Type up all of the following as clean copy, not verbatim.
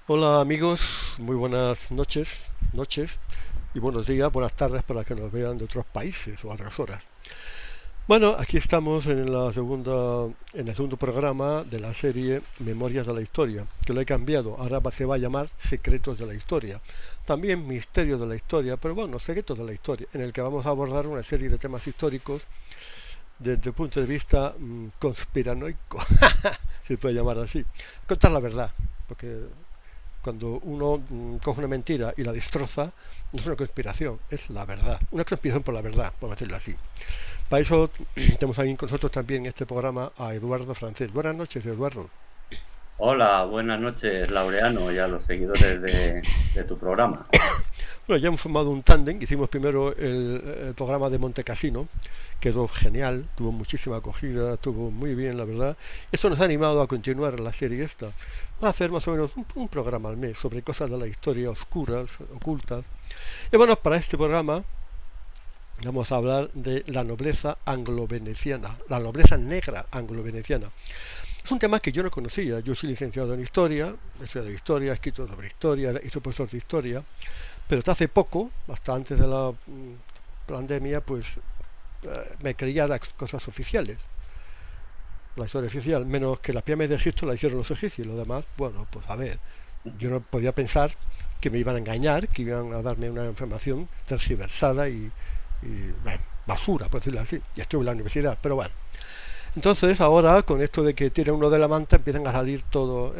Hola amigos, muy buenas noches y buenos días, buenas tardes para que nos vean de otros países o a otras horas. Bueno, aquí estamos en el segundo programa de la serie Memorias de la Historia, que lo he cambiado, ahora se va a llamar Secretos de la Historia. También Misterios de la Historia, pero bueno, Secretos de la Historia, en el que vamos a abordar una serie de temas históricos desde el punto de vista conspiranoico, si se puede llamar así. Contar la verdad, porque cuando uno coge una mentira y la destroza, no es una conspiración, es la verdad. Una conspiración por la verdad, podemos decirlo así. Para eso tenemos ahí con nosotros también en este programa a Eduardo Francés. Buenas noches, Eduardo. Hola, buenas noches, Laureano, y a los seguidores de tu programa. Bueno, ya hemos formado un tándem, hicimos primero el programa de Monte Cassino, quedó genial, tuvo muchísima acogida, estuvo muy bien, la verdad. Esto nos ha animado a continuar la serie esta. Vamos a hacer más o menos un programa al mes sobre cosas de la historia oscuras, ocultas. Y bueno, para este programa vamos a hablar de la nobleza anglo-veneciana, la nobleza negra anglo-veneciana. Es un tema que yo no conocía. Yo soy licenciado en historia, he estudiado historia, he escrito sobre historia, he sido profesor de historia, pero hasta hace poco, hasta antes de la pandemia, pues me creía las cosas oficiales, la historia oficial, menos que las pirámides de Egipto la hicieron los egipcios y lo demás, bueno, pues a ver, yo no podía pensar que me iban a engañar, que iban a darme una información tergiversada y bueno, basura, por decirlo así. Ya estuve en la universidad, pero bueno. Entonces ahora con esto de que tiene uno de la manta empiezan a salir todo,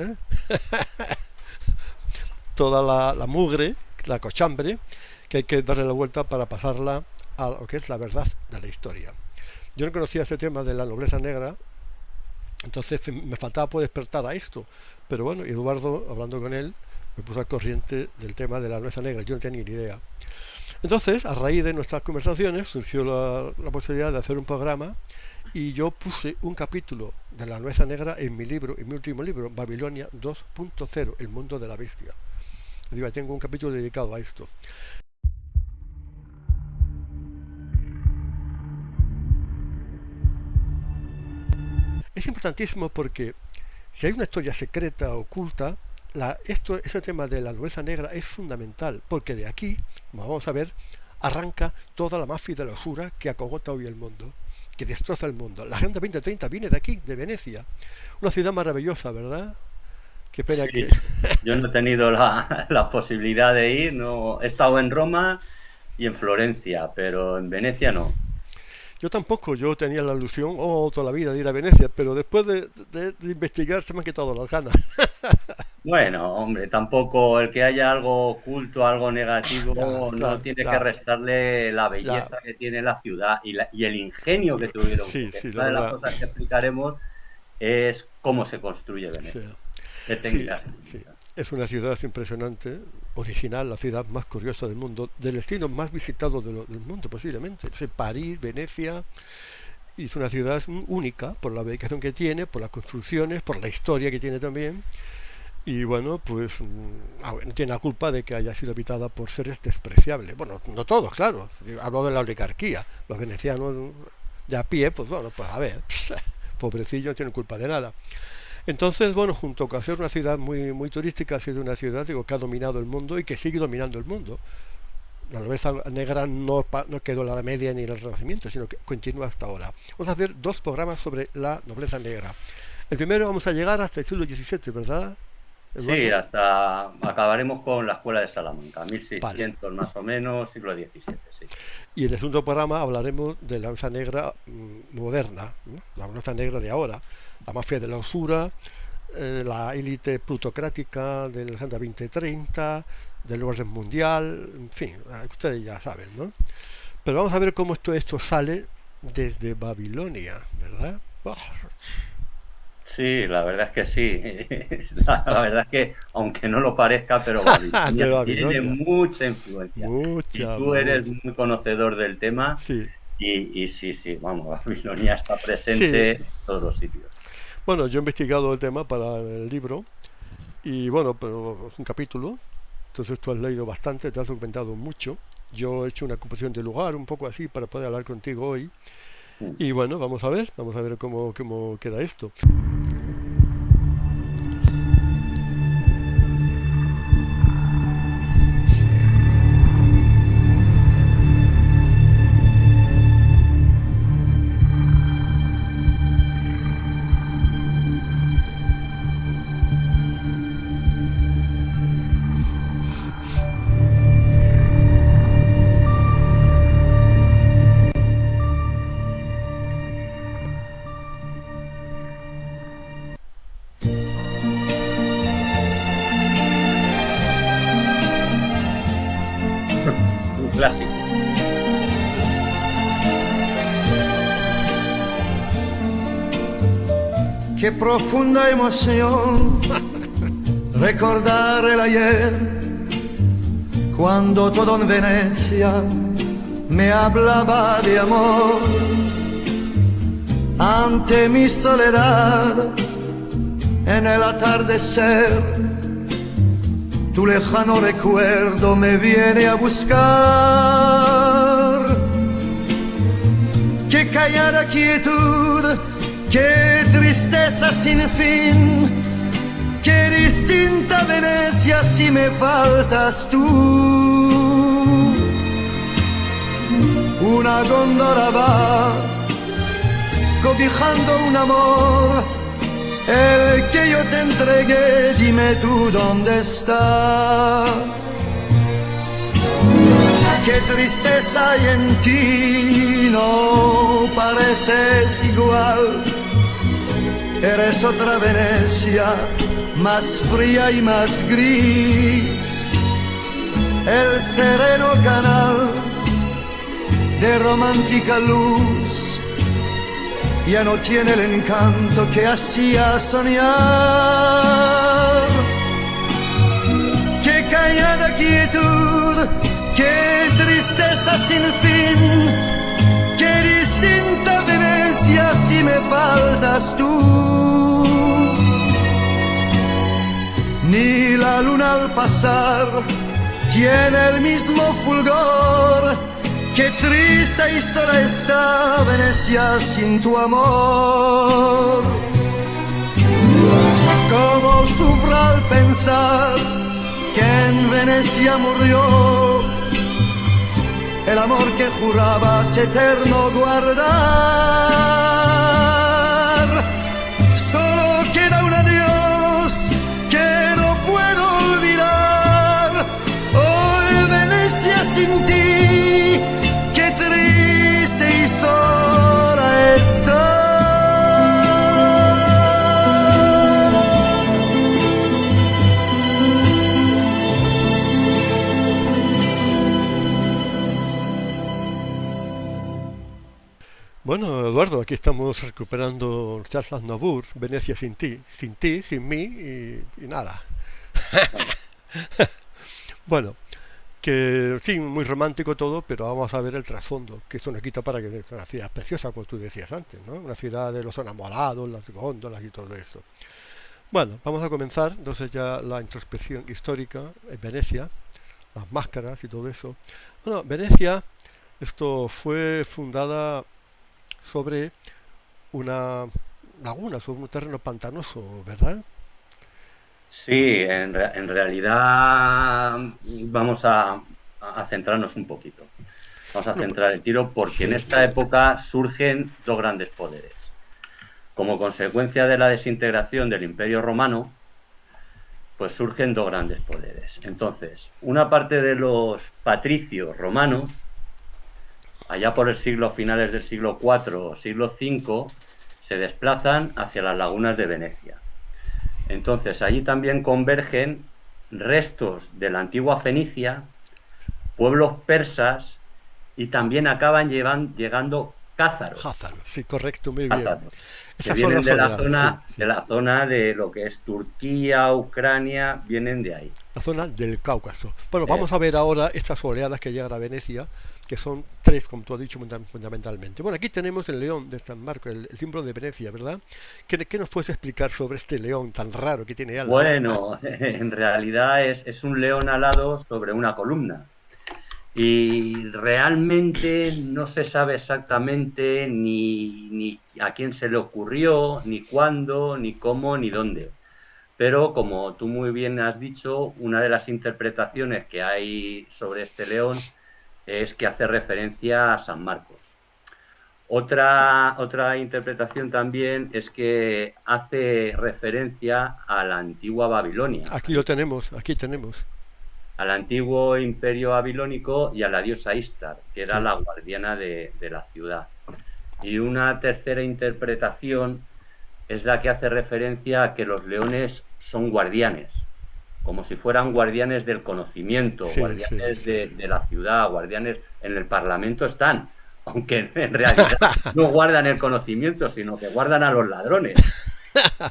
toda la mugre, la cochambre, que hay que darle la vuelta para pasarla a lo que es la verdad de la historia. Yo no conocía ese tema de la nobleza negra, entonces me faltaba poder despertar a esto. Pero bueno, Eduardo, hablando con él, me puso al corriente del tema de la nobleza negra. Yo no tenía ni idea. Entonces, a raíz de nuestras conversaciones, surgió la posibilidad de hacer un programa y yo puse un capítulo de la nobleza negra en mi libro, en mi último libro, Babilonia 2.0, El mundo de la bestia. Digo, tengo un capítulo dedicado a esto. Es importantísimo porque si hay una historia secreta, oculta, ese tema de la nobleza negra es fundamental, porque de aquí, como vamos a ver, arranca toda la mafia de la usura que acogota hoy el mundo, que destroza el mundo. La Agenda 2030 viene de aquí, de Venecia. Una ciudad maravillosa, ¿verdad? Qué pena que... Sí, yo no he tenido la posibilidad de ir, no, he estado en Roma y en Florencia, pero en Venecia no. Yo tampoco, yo tenía la ilusión, toda la vida de ir a Venecia, pero después de investigar se me han quitado las ganas. Bueno, hombre, tampoco el que haya algo oculto, algo Ya, negativo, no claro, tiene que ya, restarle la ya. belleza que tiene la ciudad y el ingenio que tuvieron, Sí, porque sí, la una de las verdad. cosas que explicaremos es cómo se construye Sí, Venecia, qué sí, técnicas se sí. utilizan. Es una ciudad impresionante, original, la ciudad más curiosa del mundo, del destino más visitado del mundo posiblemente. Es París, Venecia, y es una ciudad única por la ubicación que tiene, por las construcciones, por la historia que tiene también. Y bueno, pues no tiene la culpa de que haya sido habitada por seres despreciables. Bueno, no todos, claro. Hablo de la oligarquía. Los venecianos de a pie, pues bueno, pues a ver, pobrecillos no tienen culpa de nada. Entonces, bueno, junto con ser una ciudad muy turística, ha sido una ciudad digo, que ha dominado el mundo y que sigue dominando el mundo. La nobleza negra no quedó en la Edad Media ni en el Renacimiento, sino que continúa hasta ahora. Vamos a hacer dos programas sobre la nobleza negra. El primero vamos a llegar hasta el siglo XVII, ¿verdad, Sí, Eduardo? hasta acabaremos con la escuela de Salamanca, Vale. 1600 más o menos, siglo XVII, sí. Y en el segundo programa hablaremos de la nobleza negra moderna, ¿no? La nobleza negra de ahora, la mafia de la usura, la élite plutocrática del Agenda 2030, del orden mundial, en fin, ustedes ya saben, ¿no? Pero vamos a ver cómo esto sale desde Babilonia, ¿verdad? Oh, Sí, la verdad es que sí. La verdad es que, aunque no lo parezca, pero de Babilonia tiene Babilonia. mucha influencia. Y Mucha, tú eres mucha. muy conocedor del tema Sí, y sí, sí, vamos, Babilonia está sí. presente en todos los sitios. Bueno, yo he investigado el tema para el libro y bueno, pero es un capítulo. Entonces tú has leído bastante, te has documentado mucho. Yo he hecho una composición de lugar un poco así para poder hablar contigo hoy. Y bueno, vamos a ver cómo queda esto. clásico. Qué profunda emoción recordar el ayer, cuando todo en Venecia me hablaba de amor. Ante mi soledad, en el atardecer, tu lejano recuerdo me viene a buscar. Qué callada quietud, qué tristeza sin fin, qué distinta Venecia si me faltas tú. Una góndola va cobijando un amor, el que yo te entregué, dime tú dónde está. Qué tristeza hay en ti, no pareces igual. Eres otra Venecia, más fría y más gris. El sereno canal de romántica luz ya no tiene el encanto que hacía soñar. Qué callada quietud, qué tristeza sin fin, qué distinta Venecia si me faltas tú. Ni la luna al pasar tiene el mismo fulgor. Qué triste y sola está Venecia sin tu amor. Cómo sufro al pensar que en Venecia murió el amor que jurabas eterno guardar. Solo queda un adiós que no puedo olvidar. Hoy Venecia sin ti, qué triste y sola está. Bueno, Eduardo, aquí estamos recuperando Charles Aznavour, Venecia sin ti, sin mí y nada. Bueno, que sí, muy romántico todo, pero vamos a ver el trasfondo, que eso no quita para que es una ciudad preciosa, como tú decías antes, ¿no? Una ciudad de los enamorados, las góndolas y todo eso. Bueno, vamos a comenzar entonces ya la introspección histórica en Venecia, las máscaras y todo eso. Bueno, Venecia, esto fue fundada sobre una laguna, sobre un terreno pantanoso, ¿verdad? Sí, en realidad vamos a centrarnos un poquito. Vamos a Bueno, centrar el tiro porque en sí, esta época surgen dos grandes poderes. Como consecuencia de la desintegración del Imperio Romano, pues surgen dos grandes poderes. Entonces, una parte de los patricios romanos, allá por el finales del siglo IV o siglo V, se desplazan hacia las lagunas de Venecia. Entonces, allí también convergen restos de la antigua Fenicia, pueblos persas y también acaban llegando cázaros. Házaro, sí, correcto, muy bien. Cázaros, que Esas son vienen las oleadas, sí, de la zona de lo que es Turquía, Ucrania, vienen de ahí. la zona del Cáucaso. Bueno, Eh, vamos a ver ahora estas oleadas que llegan a Venecia, que son tres, como tú has dicho, fundamentalmente. Bueno, aquí tenemos el león de San Marco, el símbolo de Venecia, ¿verdad? ¿Qué nos puedes explicar sobre este león tan raro que tiene alas? bueno, en realidad es un león alado sobre una columna. Y realmente no se sabe exactamente ni a quién se le ocurrió, ni cuándo, ni cómo, ni dónde. Pero como tú muy bien has dicho, una de las interpretaciones que hay sobre este león es que hace referencia a San Marcos. Otra interpretación también es que hace referencia a la antigua Babilonia, Aquí tenemos. al antiguo imperio babilónico y a la diosa Istar, que era Sí. la guardiana de la ciudad. Y una tercera interpretación es la que hace referencia a que los leones son guardianes. como si fueran guardianes del conocimiento, Sí, guardianes sí, sí. de la ciudad, guardianes en el Parlamento están, aunque en realidad no guardan el conocimiento, sino que guardan a los ladrones.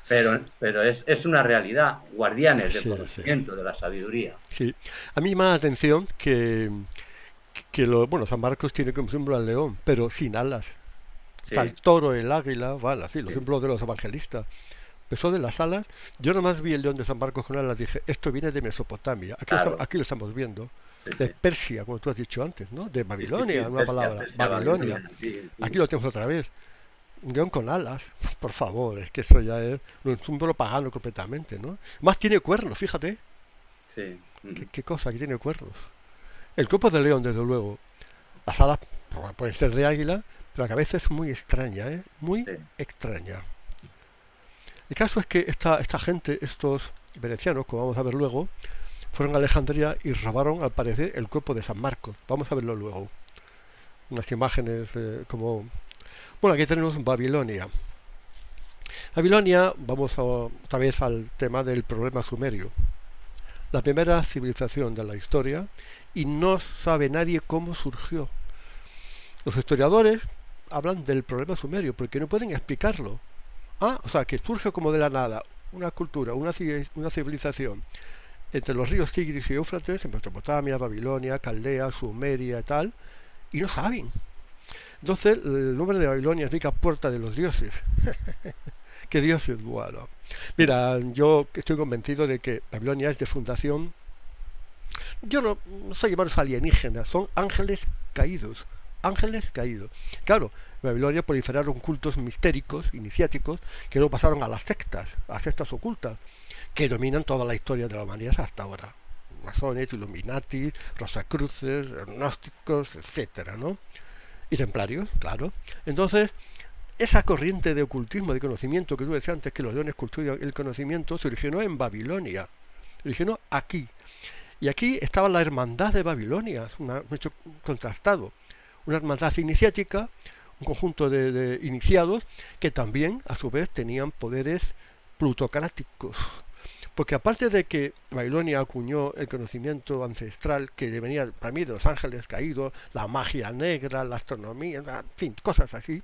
Pero es una realidad, guardianes del Sí, sí, conocimiento, de la sabiduría. sí. A mí me llama la atención bueno, San Marcos tiene como símbolo al león, pero sin alas. Está el Sí, toro, el águila, vale, así, los sí, símbolos de los evangelistas. Eso de las alas, yo nomás vi el león de San Marcos con alas, dije, esto viene de Mesopotamia, claro, aquí lo estamos viendo, sí, de sí. Persia, como tú has dicho antes, ¿no? De Sí, sí, sí, Babilonia, una Persia, palabra, Persia, Babilonia. Babilonia, sí, Aquí sí, lo tenemos otra vez, un león con alas, por favor, es que eso ya es un símbolo pagano completamente, ¿no? Más tiene cuernos, fíjate, sí, qué cosa que tiene cuernos. El cuerpo de león, desde luego, las alas pueden ser de águila, pero la cabeza es muy extraña, ¿eh? Muy sí, extraña. El caso es que esta gente, estos venecianos, como vamos a ver luego, fueron a Alejandría y robaron, al parecer, el cuerpo de San Marcos. Vamos a verlo luego. Unas imágenes como... Bueno, aquí tenemos Babilonia. Babilonia, vamos otra vez al tema del problema sumerio. La primera civilización de la historia y no sabe nadie cómo surgió. Los historiadores hablan del problema sumerio porque no pueden explicarlo. O sea, que surge como de la nada una cultura, una civilización entre los ríos Tigris y Éufrates, en Mesopotamia, Babilonia, Caldea, Sumeria y tal, y no saben. Entonces, el nombre de Babilonia significa puerta de los dioses. ¿Qué dioses? Bueno, mira, yo estoy convencido de que Babilonia es de fundación. Yo no sé llamarlos alienígenas, son ángeles caídos. Ángeles caídos. Claro, en Babilonia proliferaron cultos mistéricos, iniciáticos, que luego pasaron a las sectas ocultas, que dominan toda la historia de la humanidad hasta ahora. Masones, Illuminati, Rosacruces, gnósticos, etcétera, ¿no? Y templarios, claro. Entonces, esa corriente de ocultismo, de conocimiento que tú decías antes, que los leones cultivan el conocimiento, se originó en Babilonia. Se originó aquí. Y aquí estaba la hermandad de Babilonia, un hecho contrastado. Una hermandad iniciática, un conjunto de iniciados que también, a su vez, tenían poderes plutocráticos. Porque aparte de que Babilonia acuñó el conocimiento ancestral que venía para mí de los ángeles caídos, la magia negra, la astronomía, en fin, cosas así,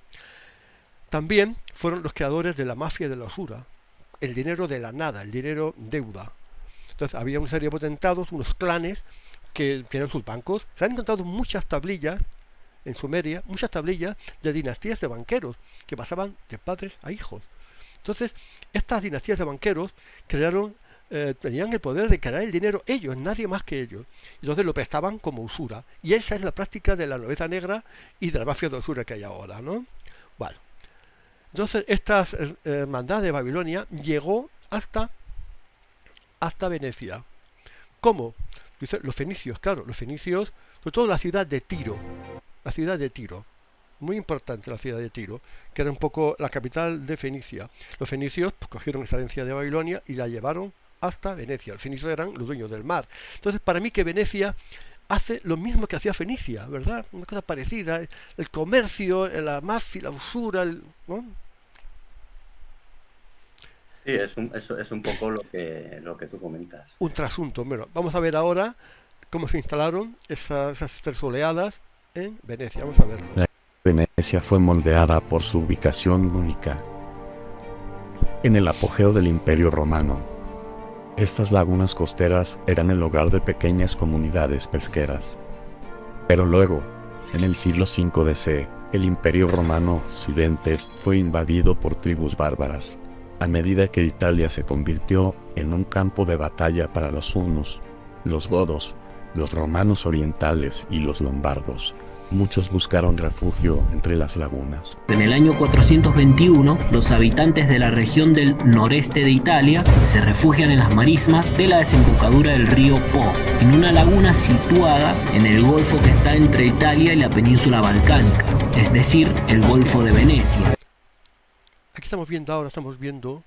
también fueron los creadores de la mafia y de la usura, el dinero de la nada, el dinero deuda. Entonces había una serie de potentados, unos clanes que tenían sus bancos. Se han encontrado muchas tablillas en Sumeria, muchas tablillas de dinastías de banqueros que pasaban de padres a hijos. Entonces, estas dinastías de banqueros tenían el poder de crear el dinero ellos, nadie más que ellos. Entonces lo prestaban como usura. Y esa es la práctica de la nobleza negra y de la mafia de usura que hay ahora, ¿no? Bueno, entonces esta hermandad de Babilonia llegó hasta Venecia. ¿Cómo? Dice, los fenicios, claro, los fenicios, sobre todo la ciudad de Tiro. La ciudad de Tiro. Muy importante la ciudad de Tiro, que era un poco la capital de Fenicia. Los fenicios pues, cogieron esa herencia de Babilonia y la llevaron hasta Venecia. Los fenicios eran los dueños del mar. Entonces, para mí que Venecia hace lo mismo que hacía Fenicia, ¿verdad? Una cosa parecida. El comercio, la mafia, la usura, ¿no? sí, es un poco lo que tú comentas. Un trasunto. Bueno, vamos a ver ahora cómo se instalaron esas tres oleadas en Venecia. Vamos a verlo. Venecia fue moldeada por su ubicación única. En el apogeo del Imperio Romano, estas lagunas costeras eran el hogar de pequeñas comunidades pesqueras. Pero luego, en el siglo V DC, el Imperio Romano Occidente fue invadido por tribus bárbaras, a medida que Italia se convirtió en un campo de batalla para los hunos, los godos, los romanos orientales y los lombardos. Muchos buscaron refugio entre las lagunas. En el año 421, los habitantes de la región del noreste de Italia se refugian en las marismas de la desembocadura del río Po, en una laguna situada en el golfo que está entre Italia y la península balcánica, es decir, el Golfo de Venecia. Aquí estamos viendo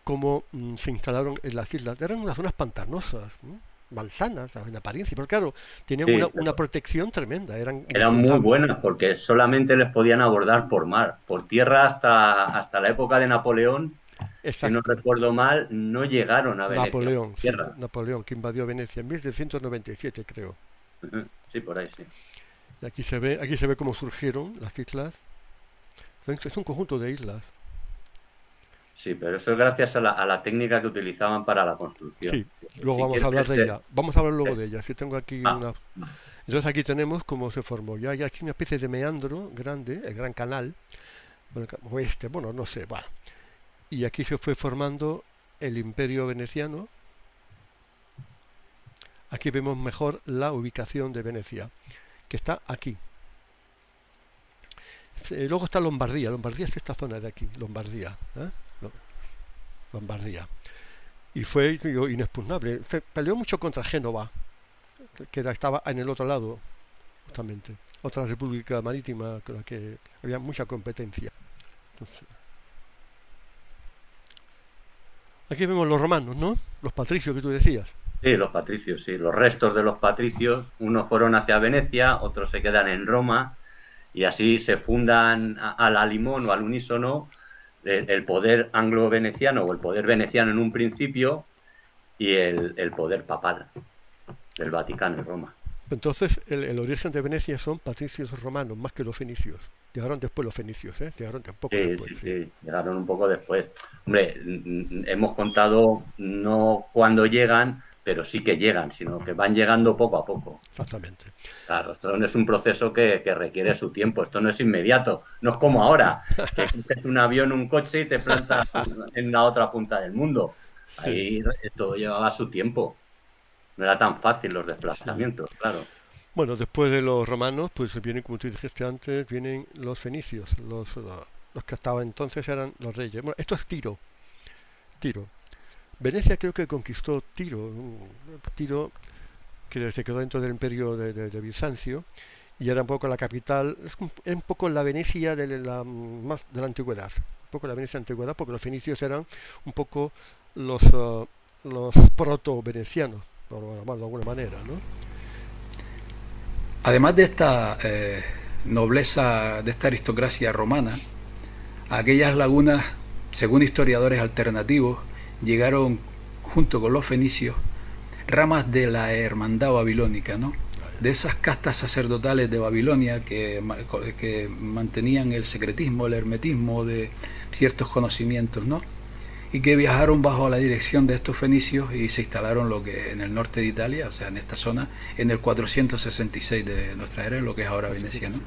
cómo se instalaron en las islas. Eran unas zonas pantanosas, ¿no? Malsanas en apariencia, pero claro, tenían Sí, una protección tremenda. eran muy buenas porque solamente les podían abordar por mar. Por tierra hasta la época de Napoleón si no recuerdo mal, no llegaron a Venecia. Napoleón, sí, Tierra. Napoleón, que invadió Venecia en 1797, creo. Sí, por ahí, sí. Y aquí se ve cómo surgieron las islas. Es un conjunto de islas. Sí, pero eso es gracias a la técnica que utilizaban para la construcción. Sí, luego Si vamos a hablar de quieres, ella. Vamos a hablar luego de ella. Si tengo aquí Ah, una... Entonces aquí tenemos cómo se formó. Ya hay aquí una especie de meandro grande, el Gran Canal, bueno, oeste, bueno, no sé, bueno. Y aquí se fue formando el Imperio Veneciano. Aquí vemos mejor la ubicación de Venecia, que está aquí. Luego está Lombardía. Lombardía es esta zona de aquí, Lombardía. Lombardía. Y fue inexpugnable. Se peleó mucho contra Génova, que estaba en el otro lado, justamente. Otra república marítima con la que había mucha competencia. Entonces, aquí vemos los romanos, ¿no? Los patricios que tú decías. Sí, los patricios, sí. Los restos de los patricios, unos fueron hacia Venecia, otros se quedan en Roma, y así se fundan a la limón o al unísono el poder anglo-veneciano o el poder veneciano en un principio y el poder papal del Vaticano y Roma. Entonces, el origen de Venecia son patricios romanos, más que los fenicios. Llegaron después los fenicios, ¿eh? Llegaron un poco después. Sí, llegaron un poco después. Hombre, hemos contado no cuando llegan, pero sí que llegan, sino que van llegando poco a poco. Exactamente. Claro, esto no es un proceso que requiere su tiempo, esto no es inmediato, no es como ahora, que coges un avión, un coche y te plantas en la otra punta del mundo. Ahí todo llevaba su tiempo, no era tan fácil los desplazamientos, claro. Bueno, después de los romanos, pues vienen, como tú dijiste antes, vienen los fenicios, los que hasta entonces eran los reyes. Bueno, esto es Tiro. Venecia creo que conquistó Tiro. Tiro, que se quedó dentro del imperio de Bizancio, y era un poco la capital, es un poco la Venecia de la antigüedad. Un poco la Venecia de la antigüedad, porque los fenicios eran un poco los proto-venecianos, por llamarlo de alguna manera, ¿no? Además de esta nobleza, de esta aristocracia romana, a aquellas lagunas, según historiadores alternativos, llegaron junto con los fenicios ramas de la hermandad babilónica, ¿no? De esas castas sacerdotales de Babilonia que mantenían el secretismo, el hermetismo de ciertos conocimientos, ¿no? Y que viajaron bajo la dirección de estos fenicios y se instalaron lo que en el norte de Italia, o sea, en esta zona, en el 466 de nuestra era, en lo que es ahora Venecia, ¿no?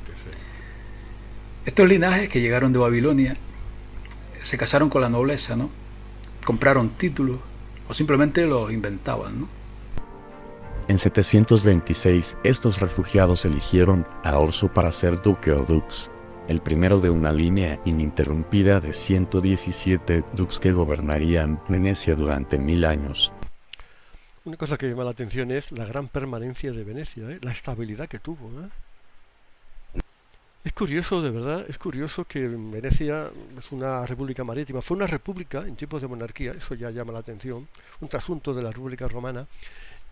Estos linajes que llegaron de Babilonia se casaron con la nobleza, ¿no? Compraron títulos o simplemente los inventaban, ¿no? En 726, estos refugiados eligieron a Orso para ser duque o dux, el primero de una línea ininterrumpida de 117 dux que gobernarían Venecia durante 1000 años. Una cosa que llama la atención es la gran permanencia de Venecia, ¿eh? La estabilidad que tuvo, ¿eh? Es curioso, de verdad, es curioso que Venecia es una república marítima, fue una república en tiempos de monarquía, eso ya llama la atención, un trasunto de la República Romana,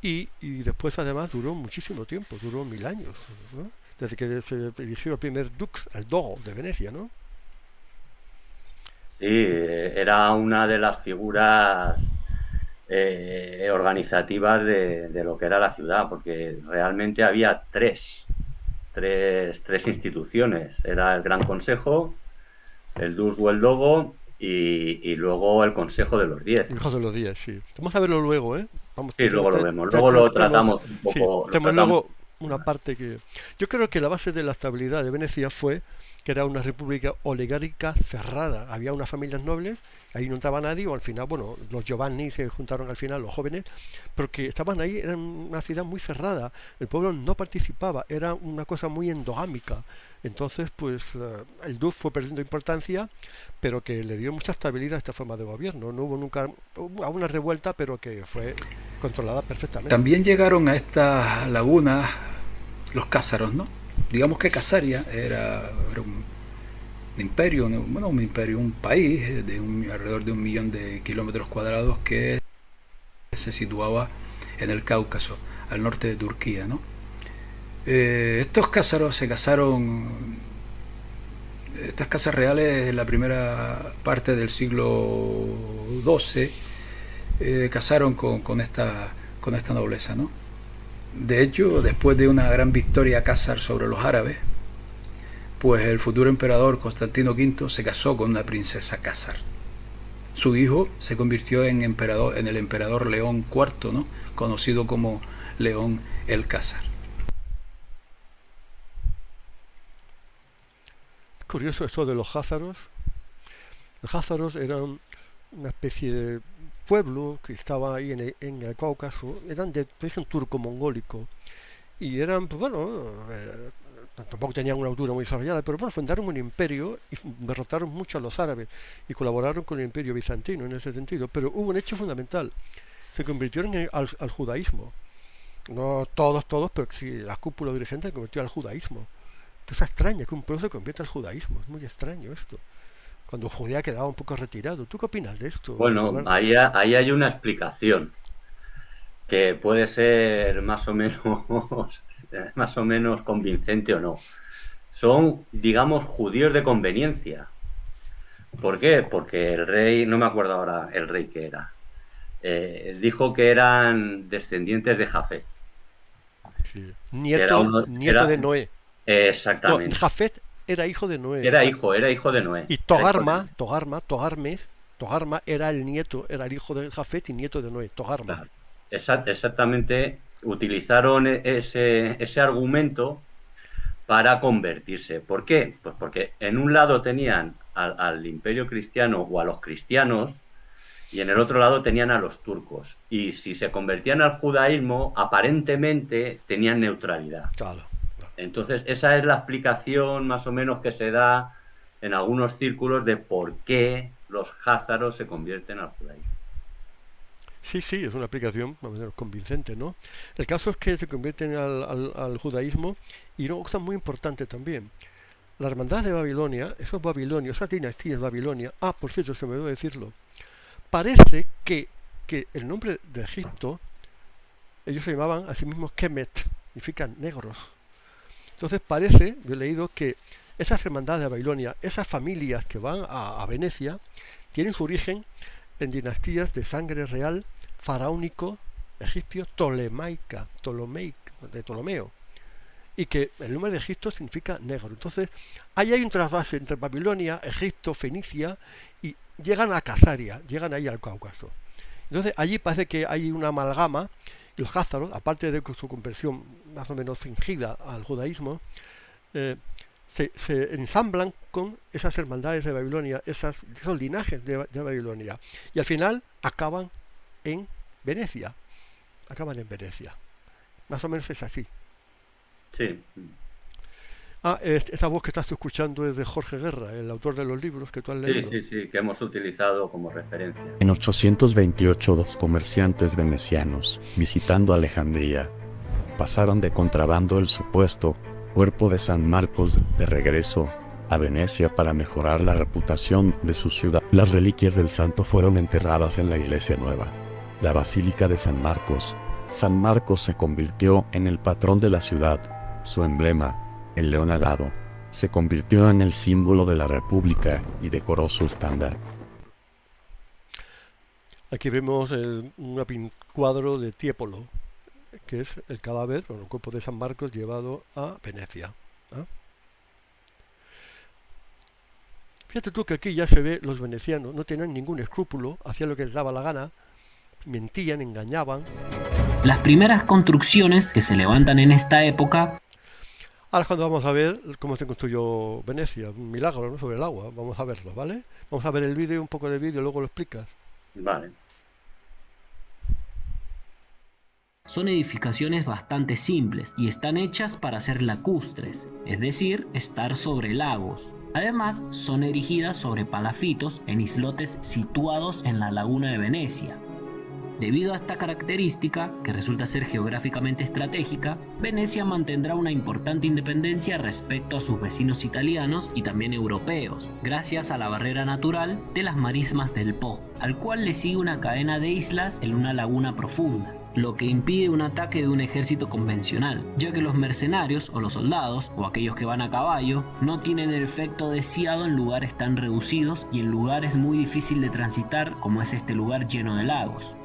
y después además duró muchísimo tiempo, duró 1000 años, ¿no? Desde que se eligió el primer dux, el dogo de Venecia, ¿no? Sí, era una de las figuras organizativas de lo que era la ciudad, porque realmente había tres instituciones. Era el Gran Consejo, el Dux o el Dogo y luego el Consejo de los 10. El Consejo de los 10, sí. Vamos a verlo luego, ¿eh? Vamos, sí, luego lo vemos, luego lo tratamos un poco. Sí, tenemos luego una parte que... Yo creo que la base de la estabilidad de Venecia fue que era una república oligárquica cerrada. Había unas familias nobles, ahí no entraba nadie, o al final, bueno, los Giovanni se juntaron al final, los jóvenes, pero que estaban ahí, era una ciudad muy cerrada, el pueblo no participaba, era una cosa muy endogámica. Entonces, pues, el dux fue perdiendo importancia, pero que le dio mucha estabilidad a esta forma de gobierno. No hubo nunca una revuelta, pero que fue controlada perfectamente. También llegaron a estas lagunas los cázaros, ¿no? Digamos que Casaria era un imperio, un país de alrededor de 1 millón de kilómetros cuadrados que se situaba en el Cáucaso, al norte de Turquía, ¿no? Estos cázaros se casaron Estas casas reales en la primera parte del siglo XII casaron con esta nobleza, ¿no? De hecho, después de una gran victoria cásar sobre los árabes, pues el futuro emperador Constantino V se casó con una princesa cásar. Su hijo se convirtió en el emperador León IV, ¿no? Conocido como León el Cásar. Es curioso esto de los házaros. Los házaros eran una especie de pueblo que estaba ahí en el Cáucaso, eran de origen turco-mongólico y eran, pues bueno, tampoco tenían una altura muy desarrollada, pero bueno, fundaron un imperio y derrotaron mucho a los árabes y colaboraron con el imperio bizantino en ese sentido, pero hubo un hecho fundamental, se convirtieron al judaísmo, no todos, pero sí, la cúpula dirigente se convirtió al judaísmo. Cosa extraña que un pueblo se convierta al judaísmo, es muy extraño esto, cuando Judea quedaba un poco retirado. ¿Tú qué opinas de esto? Bueno, ahí hay una explicación que puede ser más o menos convincente o no. Son, digamos, judíos de conveniencia. ¿Por qué? Porque el rey, no me acuerdo ahora el rey que era, dijo que eran descendientes de Jafet. Sí. Nieto de Noé. Exactamente. No, Jafet era hijo de Noé. Era hijo de Noé. Y Togarma era el nieto, era el hijo de Jafet y nieto de Noé, Togarma. Claro. Exactamente, utilizaron ese argumento para convertirse. ¿Por qué? Pues porque en un lado tenían al imperio cristiano o a los cristianos y en el otro lado tenían a los turcos. Y si se convertían al judaísmo, aparentemente tenían neutralidad. Claro. Entonces, esa es la explicación más o menos que se da en algunos círculos de por qué los házaros se convierten al judaísmo. Sí, es una explicación más o menos convincente, ¿no? El caso es que se convierten al judaísmo y una cosa muy importante también. La hermandad de Babilonia, esos babilonios, esas dinastías de Babilonia, por cierto, se me olvidó decirlo, parece que el nombre de Egipto, ellos se llamaban a sí mismos Kemet, significan negros. Entonces parece, yo he leído que esas hermandades de Babilonia, esas familias que van a Venecia, tienen su origen en dinastías de sangre real, faraónico, egipcio, de Ptolomeo, y que el nombre de Egipto significa negro. Entonces, ahí hay un trasvase entre Babilonia, Egipto, Fenicia, y llegan a Casaria, llegan ahí al Cáucaso. Entonces, allí parece que hay una amalgama. Los házaros, aparte de su conversión más o menos fingida al judaísmo, se ensamblan con esas hermandades de Babilonia, esos linajes de Babilonia, y al final acaban en Venecia. Más o menos es así. Sí. Esa voz que estás escuchando es de Jorge Guerra, el autor de los libros que tú has leído. Sí, que hemos utilizado como referencia. En 828, dos comerciantes venecianos, visitando Alejandría, pasaron de contrabando el supuesto cuerpo de San Marcos de regreso a Venecia para mejorar la reputación de su ciudad. Las reliquias del santo fueron enterradas en la iglesia nueva, la Basílica de San Marcos. San Marcos se convirtió en el patrón de la ciudad. Su emblema, el león alado, se convirtió en el símbolo de la República y decoró su estándar. Aquí vemos un cuadro de Tiepolo, que es el cadáver, el cuerpo de San Marcos llevado a Venecia. Fíjate tú que aquí ya se ve, los venecianos no tenían ningún escrúpulo, hacían lo que les daba la gana, mentían, engañaban. Las primeras construcciones que se levantan en esta época. Ahora es cuando vamos a ver cómo se construyó Venecia, un milagro, ¿no?, sobre el agua. Vamos a verlo, ¿vale? Vamos a ver el vídeo, un poco de vídeo, luego lo explicas. Vale. Son edificaciones bastante simples y están hechas para ser lacustres, es decir, estar sobre lagos. Además, son erigidas sobre palafitos en islotes situados en la laguna de Venecia. Debido a esta característica, que resulta ser geográficamente estratégica, Venecia mantendrá una importante independencia respecto a sus vecinos italianos y también europeos, gracias a la barrera natural de las marismas del Po, al cual le sigue una cadena de islas en una laguna profunda, lo que impide un ataque de un ejército convencional, ya que los mercenarios o los soldados, o aquellos que van a caballo, no tienen el efecto deseado en lugares tan reducidos y en lugares muy difíciles de transitar como es este lugar lleno de lagos.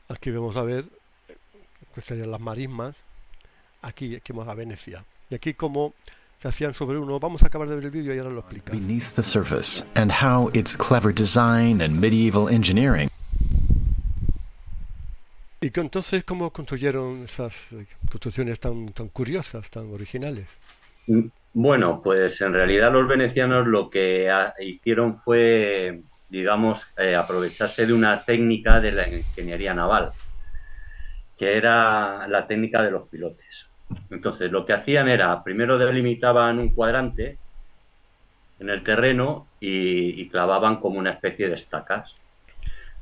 Aquí vamos a ver que serían las marismas. Aquí vamos a Venecia. Y aquí como se hacían sobre uno. Vamos a acabar de ver el vídeo y ahora lo explica. Beneath the surface, and how its clever design and medieval engineering. Y que entonces, ¿cómo construyeron esas construcciones tan curiosas, tan originales? Bueno, pues en realidad los venecianos lo que hicieron fue, digamos, aprovecharse de una técnica de la ingeniería naval, que era la técnica de los pilotes. Entonces, lo que hacían era, primero delimitaban un cuadrante en el terreno y clavaban como una especie de estacas.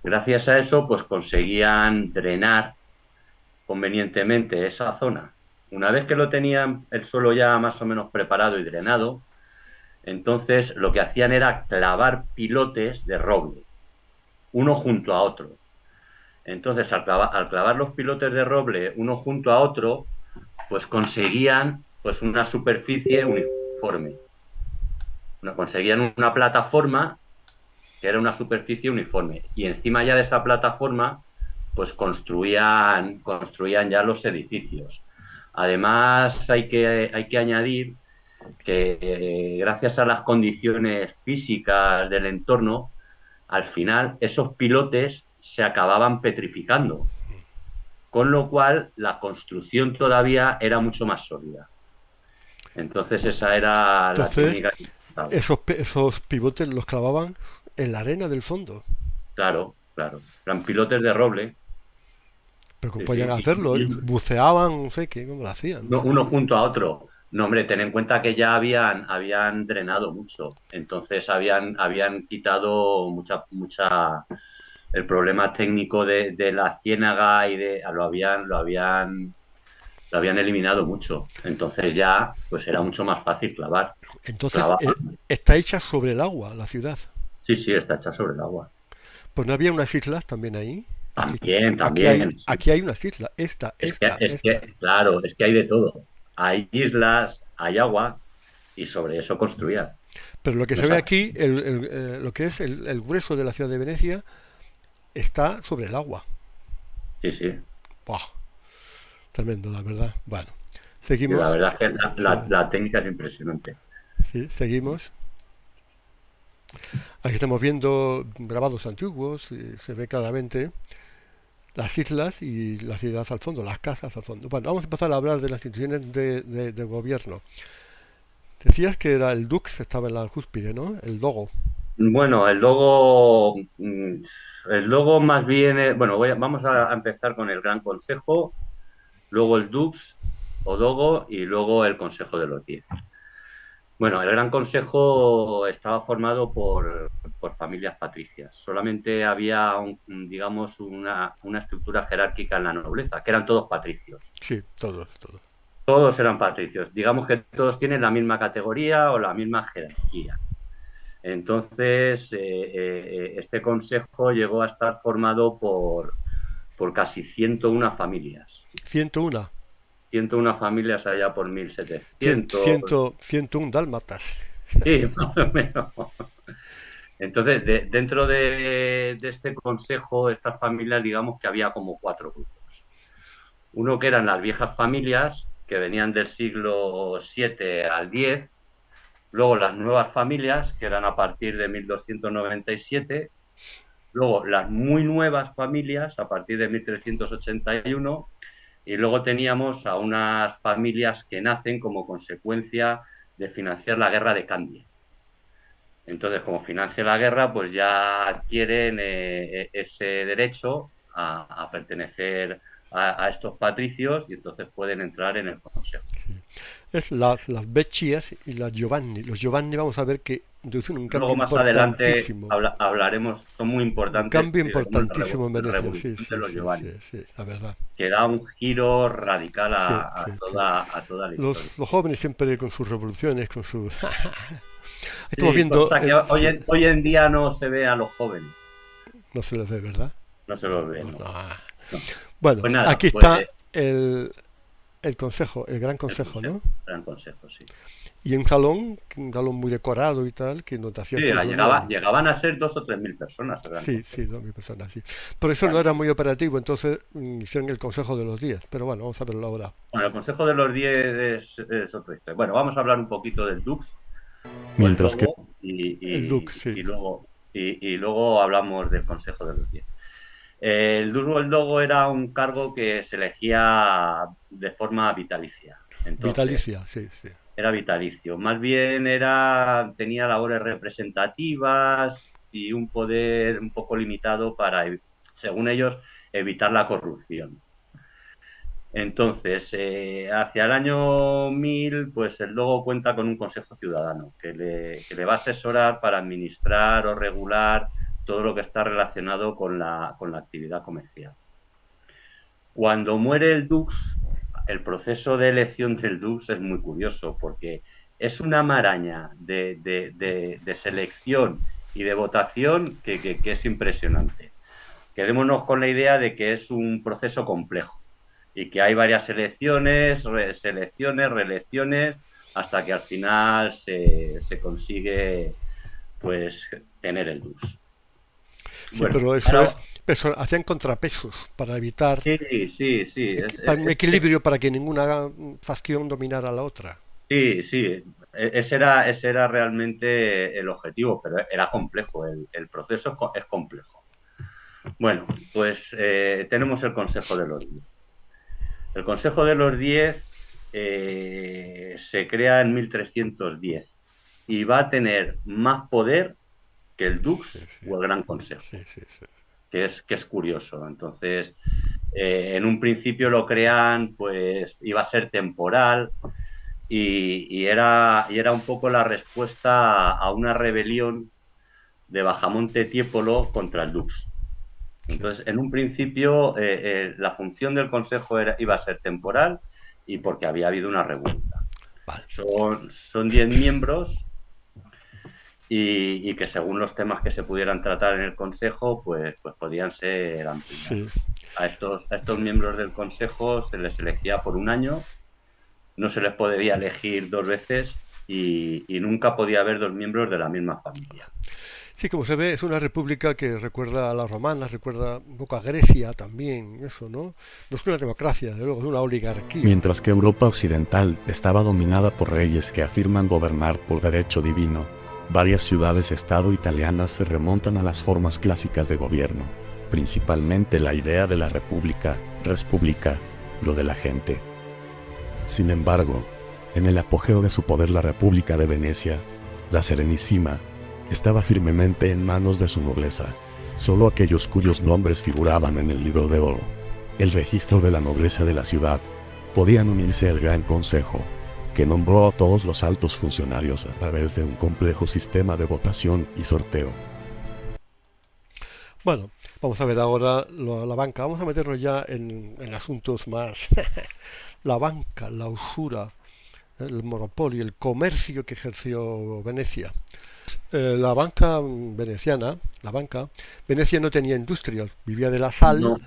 Gracias a eso, pues conseguían drenar convenientemente esa zona. Una vez que lo tenían el suelo ya más o menos preparado y drenado, entonces lo que hacían era clavar pilotes de roble, uno junto a otro. Entonces, al clavar los pilotes de roble uno junto a otro, pues conseguían pues una superficie uniforme. Conseguían una plataforma que era una superficie uniforme. Y encima ya de esa plataforma, pues construían ya los edificios. Además, hay que añadir que gracias a las condiciones físicas del entorno, al final esos pilotes se acababan petrificando, con lo cual la construcción todavía era mucho más sólida. Entonces esa era la técnica. Esos pivotes los clavaban en la arena del fondo. Claro. Eran pilotes de roble. Pero ¿cómo podían hacerlo? Buceaban, no sé qué, ¿cómo lo hacían? No, uno junto a otro. No, hombre, ten en cuenta que ya habían drenado mucho. Entonces habían quitado mucha el problema técnico de la ciénaga y lo habían eliminado mucho. Entonces ya pues era mucho más fácil clavar. Entonces está hecha sobre el agua la ciudad. Sí, está hecha sobre el agua. Pues no había unas islas también ahí. También. Aquí hay unas islas. Claro, es que hay de todo. Hay islas, hay agua y sobre eso construían. Pero lo que se ve aquí, lo que es el grueso de la ciudad de Venecia, está sobre el agua. Sí. ¡Buah! Tremendo, la verdad. Bueno, seguimos. La verdad es que la técnica es impresionante. Sí, seguimos. Aquí estamos viendo grabados antiguos, y se ve claramente las islas y la ciudad al fondo, las casas al fondo. Bueno, vamos a empezar a hablar de las instituciones de gobierno. Decías que era el Dux, estaba en la cúspide, ¿no? El Dogo. Bueno, el Dogo más bien... vamos a empezar con el Gran Consejo, luego el Dux o Dogo y luego el Consejo de los 10. Bueno, el Gran Consejo estaba formado por familias patricias. Solamente había, digamos, una estructura jerárquica en la nobleza, que eran todos patricios. Sí, todos. Todos eran patricios. Digamos que todos tienen la misma categoría o la misma jerarquía. Entonces, este consejo llegó a estar formado por casi 101 familias. 101. 101 familias allá por 1700. 101 dálmatas. Sí, más o menos. Entonces, dentro de este consejo, estas familias, digamos que había como 4 grupos. Uno que eran las viejas familias, que venían del siglo VII al X. Luego las nuevas familias, que eran a partir de 1297. Luego las muy nuevas familias, a partir de 1381. Y luego teníamos a unas familias que nacen como consecuencia de financiar la guerra de Candia. Entonces, como financia la guerra, pues ya adquieren ese derecho a pertenecer a estos patricios y entonces pueden entrar en el consejo. Sí. Es las Beccias y las Giovanni. Los Giovanni vamos a ver que introduccen un Luego cambio más adelante importantísimo. hablaremos, son muy Un importantes. cambio digamos, importantísimo en la Venecia, revolución sí, de sí, los sí, Giovanni, sí, sí, la verdad. que da un giro radical Sí, a, sí, a sí. toda la historia. Los jóvenes siempre con sus revoluciones, con sus... Estamos Sí, viendo... cosa que sí, hoy en día no se ve a los jóvenes, no se les ve, ¿verdad? no se los No, ve, no, ¿no? no. No. Bueno, Pues nada, aquí pues está el consejo, el gran consejo, ¿no? gran consejo, sí. Y un salón muy decorado y tal, que no te hacía Sí, sus reuniones. llegaban a ser 2 o 3 mil personas el gran Sí, consejo. sí, 2.000 personas, sí. Por eso no Bueno, era muy operativo, entonces hicieron el Consejo de los 10. Pero bueno, vamos a verlo ahora. el Consejo de los 10 es otra historia. Bueno, vamos a hablar un poquito del Dux o el Mientras que Dogo El Dux, sí. y luego hablamos del Consejo de los 10. El Dux o el Dogo era un cargo que se elegía de forma vitalicia. Entonces, Vitalicia, sí, sí. era vitalicio. Más bien tenía labores representativas y un poder un poco limitado para, según ellos, evitar la corrupción. Entonces, hacia el año 1000, pues el Dogo cuenta con un consejo ciudadano que le va a asesorar para administrar o regular todo lo que está relacionado con la actividad comercial. Cuando muere el Dux, el proceso de elección del Dux es muy curioso porque es una maraña de selección y de votación que es impresionante. Quedémonos con la idea de que es un proceso complejo y que hay varias elecciones, reelecciones, hasta que al final se consigue pues tener el Dux. Sí, Bueno, pero eso ahora, es, hacían contrapesos para evitar, sí, para un equilibrio para que ninguna facción dominara a la otra. sí, ese era realmente el objetivo, pero era complejo, el proceso es complejo. Bueno, pues tenemos el Consejo de los 10. El Consejo de los 10 se crea en 1310 y va a tener más poder que el Dux Sí, sí, o el Gran Consejo, sí, sí, sí. que es curioso. Entonces, en un principio lo crean, pues iba a ser temporal y era un poco la respuesta a una rebelión de Bajamonte Tiepolo contra el Dux. Entonces, en un principio, la función del Consejo iba a ser temporal y porque había habido una revuelta. Vale. Son 10 miembros y que según los temas que se pudieran tratar en el Consejo, pues podían ser ampliados. Sí. A estos miembros del Consejo se les elegía por un año, no se les podía elegir 2 veces y nunca podía haber 2 miembros de la misma familia. Sí, como se ve, es una república que recuerda a las romanas, recuerda un poco a Grecia también, eso, ¿no? No es una democracia, de luego, es una oligarquía. mientras que Europa occidental estaba dominada por reyes que afirman gobernar por derecho divino, varias ciudades-estado italianas se remontan a las formas clásicas de gobierno, principalmente la idea de la república, res publica, lo de la gente. Sin embargo, en el apogeo de su poder la República de Venecia, la Serenísima, estaba firmemente en manos de su nobleza. Solo aquellos cuyos nombres figuraban en el libro de oro, el registro de la nobleza de la ciudad, podían unirse al Gran Consejo, que nombró a todos los altos funcionarios a través de un complejo sistema de votación y sorteo. Bueno, vamos a ver ahora la banca. Vamos a meternos ya en asuntos más. La banca, la usura, el monopolio, el comercio que ejerció Venecia. La banca veneciana, Venecia no tenía industrias, vivía de la sal, No,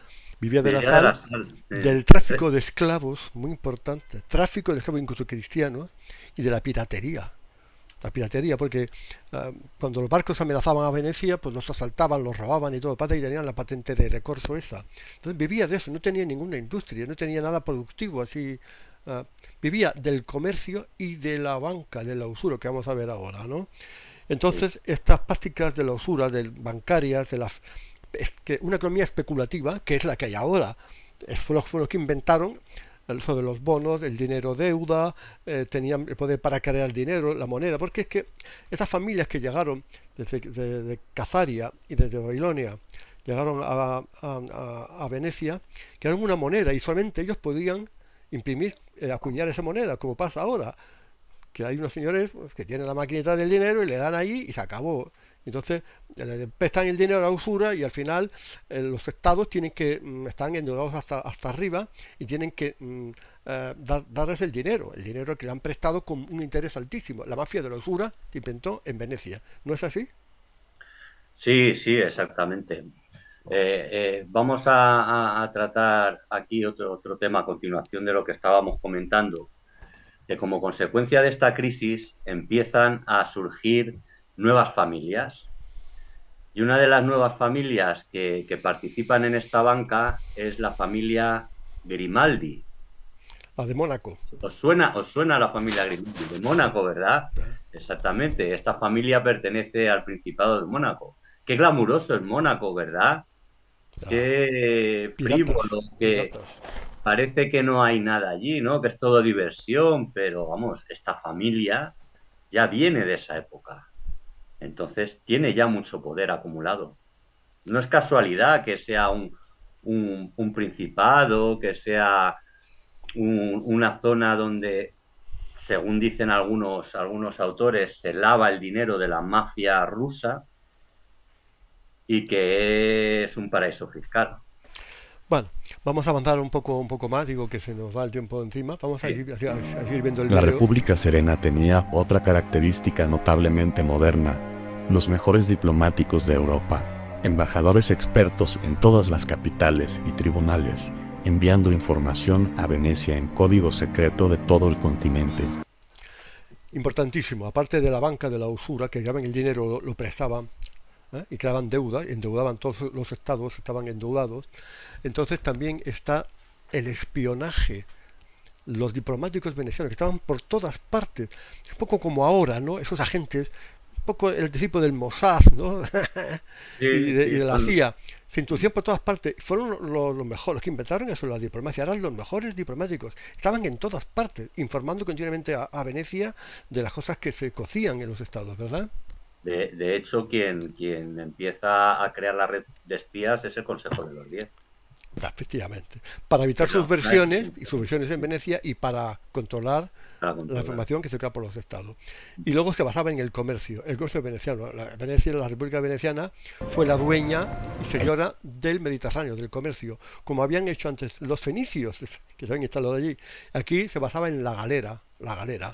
vivía de la vivía de la sal, sal. del tráfico de esclavos, muy importante, tráfico de esclavos incluso cristianos, y de la piratería. La piratería, porque cuando los barcos amenazaban a Venecia, pues los asaltaban, los robaban y todo, y tenían la patente de corso esa. Entonces vivía de eso, no tenía ninguna industria, no tenía nada productivo, así. Vivía del comercio y de la banca, de la usura, que vamos a ver ahora, ¿no? Entonces, estas prácticas de la usura, bancarias, que una economía especulativa, que es la que hay ahora, fueron los que inventaron eso de los bonos, el dinero deuda, tenían el poder para crear el dinero, la moneda, porque es que esas familias que llegaron de Cazaria y desde Babilonia, llegaron a Venecia, crearon una moneda y solamente ellos podían imprimir, acuñar esa moneda, como pasa ahora, que hay unos señores pues, que tienen la maquinita del dinero y le dan ahí y se acabó. Entonces le prestan el dinero a la usura y al final los estados tienen que están endeudados hasta arriba y tienen que darles el dinero que le han prestado con un interés altísimo. La mafia de la usura se inventó en Venecia, ¿no es así? Sí, sí, exactamente. Vamos a tratar aquí otro tema a continuación de lo que estábamos comentando, que como consecuencia de esta crisis empiezan a surgir nuevas familias. Y una de las nuevas familias que participan en esta banca es la familia Grimaldi. La de Mónaco. ¿Os suena la familia Grimaldi de Mónaco, verdad? Exactamente. Esta familia pertenece al Principado de Mónaco. Qué glamuroso es Mónaco, ¿verdad? Qué frívolo, que parece que no hay nada allí, ¿no? Que es todo diversión, pero vamos, esta familia ya viene de esa época. Entonces tiene ya mucho poder acumulado. No es casualidad que sea un principado, que sea una zona donde, según dicen algunos autores, se lava el dinero de la mafia rusa y que es un paraíso fiscal. Bueno, vamos a avanzar un poco más, digo que se nos va el tiempo encima, vamos a seguir viendo el La vídeo. República Serena tenía otra característica notablemente moderna: los mejores diplomáticos de Europa, embajadores expertos en todas las capitales y tribunales, enviando información a Venecia en código secreto de todo el continente. Importantísimo, aparte de la banca de la usura, que llevaban el dinero, lo prestaban, y creaban deuda, endeudaban todos los estados, estaban endeudados. Entonces también está el espionaje. Los diplomáticos venecianos que estaban por todas partes, un poco como ahora, ¿no? Esos agentes, un poco el tipo del Mossad, ¿no? y de la CIA, se introducían por todas partes. Fueron los mejores, los que inventaron eso, la diplomacia. Eran los mejores diplomáticos. Estaban en todas partes, informando continuamente a Venecia de las cosas que se cocían en los estados, ¿verdad? De hecho, quien empieza a crear la red de espías es el Consejo de los 10. Efectivamente. Para evitar subversiones en Venecia y para controlar la información que se crea por los estados. Y luego se basaba en el comercio veneciano. La República Veneciana fue la dueña y señora del Mediterráneo, del comercio, como habían hecho antes los fenicios, que se habían instalado allí. Aquí se basaba en la galera.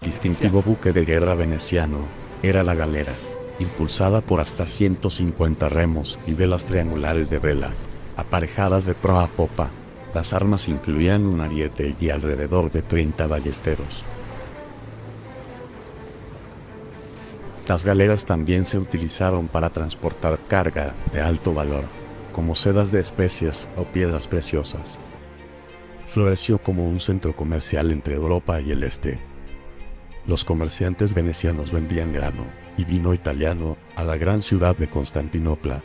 Distintivo buque de guerra veneciano era la galera, impulsada por hasta 150 remos y velas triangulares de vela, aparejadas de proa a popa. Las armas incluían un ariete y alrededor de 30 ballesteros. Las galeras también se utilizaron para transportar carga de alto valor, como sedas de especias o piedras preciosas. Floreció como un centro comercial entre Europa y el este. Los comerciantes venecianos vendían grano y vino italiano a la gran ciudad de Constantinopla,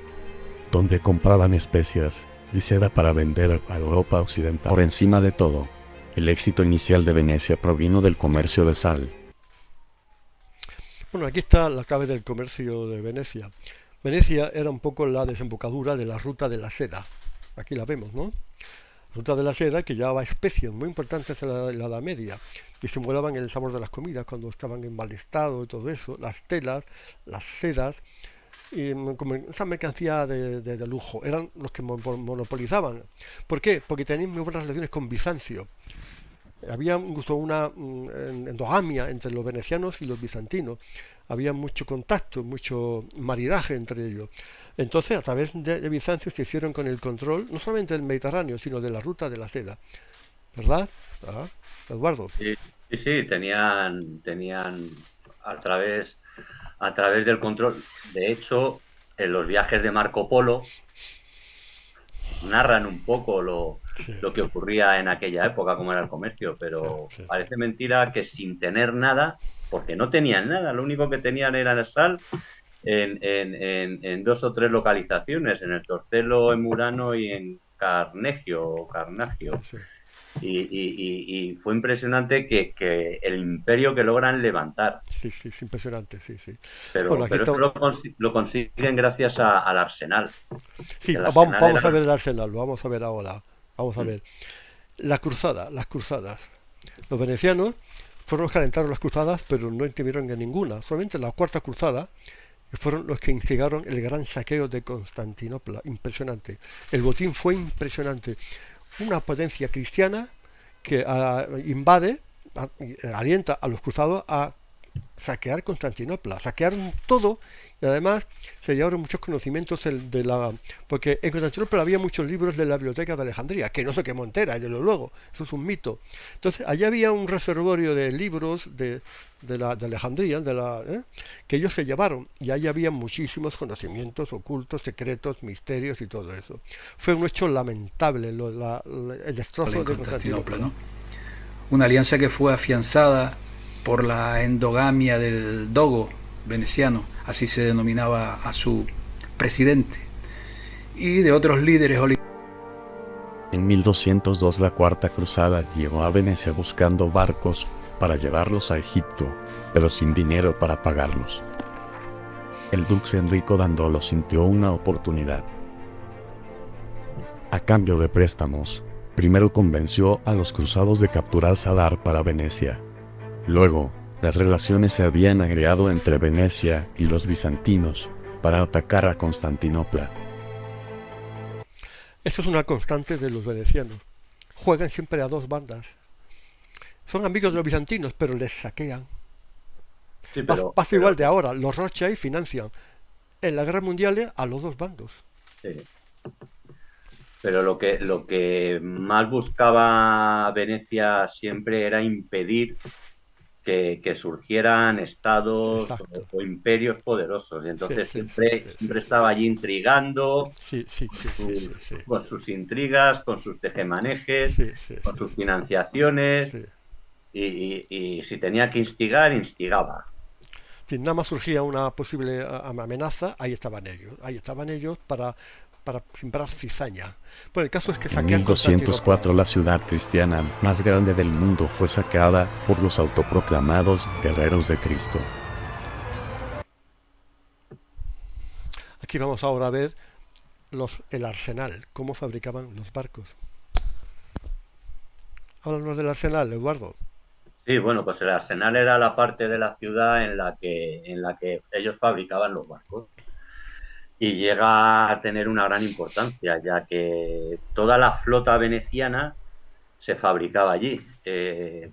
donde compraban especias y seda para vender a Europa occidental. Por encima de todo, el éxito inicial de Venecia provino del comercio de sal. Bueno, aquí está la clave del comercio de Venecia. Venecia era un poco la desembocadura de la ruta de la seda. Aquí la vemos, ¿no? Ruta de la seda que llevaba especias muy importantes en la Edad Media, que simulaban el sabor de las comidas cuando estaban en mal estado y todo eso, las telas, las sedas, y como esa mercancía de lujo, eran los que monopolizaban. ¿Por qué? Porque tenían muy buenas relaciones con Bizancio. Había incluso una endogamia entre los venecianos y los bizantinos. Había mucho contacto, mucho maridaje entre ellos. Entonces, a través de Bizancio se hicieron con el control, no solamente del Mediterráneo, sino de la ruta de la seda. ¿Verdad? Eduardo. Sí, tenían a través del control. De hecho, en los viajes de Marco Polo narran un poco lo que ocurría en aquella época, cómo era el comercio, pero parece mentira que sin tener nada, porque no tenían nada, lo único que tenían era el sal en 2 o 3 localizaciones, en el Torcello, en Murano y en Carnegio. Sí. Y fue impresionante que el imperio que logran levantar. Sí, es impresionante, sí. Pero eso lo consiguen gracias al arsenal. Sí, vamos a ver el arsenal, lo vamos a ver ahora. Vamos a ver. Las cruzadas. Los venecianos fueron los que alentaron las cruzadas, pero no intervinieron en ninguna. Solamente la cuarta cruzada fueron los que instigaron el gran saqueo de Constantinopla. Impresionante. El botín fue impresionante. Una potencia cristiana que invade, alienta a los cruzados a saquear Constantinopla. Saquearon todo y además se llevaron muchos conocimientos porque en Constantinopla había muchos libros de la biblioteca de Alejandría, que no se quemó entera, desde luego, eso es un mito. Entonces allá había un reservorio de libros de Alejandría, que ellos se llevaron, y ahí había muchísimos conocimientos ocultos, secretos, misterios y todo eso. Fue un hecho lamentable el destrozo de Constantinopla, ¿no? Una alianza que fue afianzada por la endogamia del dogo veneciano, así se denominaba a su presidente, y de otros líderes. En 1202 la Cuarta Cruzada llegó a Venecia buscando barcos para llevarlos a Egipto, pero sin dinero para pagarlos. El dux Enrico Dandolo sintió una oportunidad. A cambio de préstamos, primero convenció a los cruzados de capturar Sadar para Venecia. Luego, las relaciones se habían agregado entre Venecia y los bizantinos para atacar a Constantinopla. Eso es una constante de los venecianos. Juegan siempre a dos bandas. Son amigos de los bizantinos, pero les saquean. Sí, pasa igual de ahora. Los Rothschild financian en la guerra mundial a los dos bandos. Sí. Pero lo que más buscaba Venecia siempre era impedir que surgieran estados o imperios poderosos, y entonces siempre estaba allí intrigando con sus intrigas, con sus tejemanejes, con sus financiaciones, y si tenía que instigaba. Si nada más surgía una posible amenaza, ahí estaban ellos para sembrar cizaña. Bueno, el caso es que en 1204 la ciudad cristiana más grande del mundo fue saqueada por los autoproclamados guerreros de Cristo. Aquí vamos ahora a ver el arsenal, cómo fabricaban los barcos. Háblanos del arsenal, Eduardo. Sí, bueno, pues el arsenal era la parte de la ciudad en la que ellos fabricaban los barcos. Y llega a tener una gran importancia, ya que toda la flota veneciana se fabricaba allí.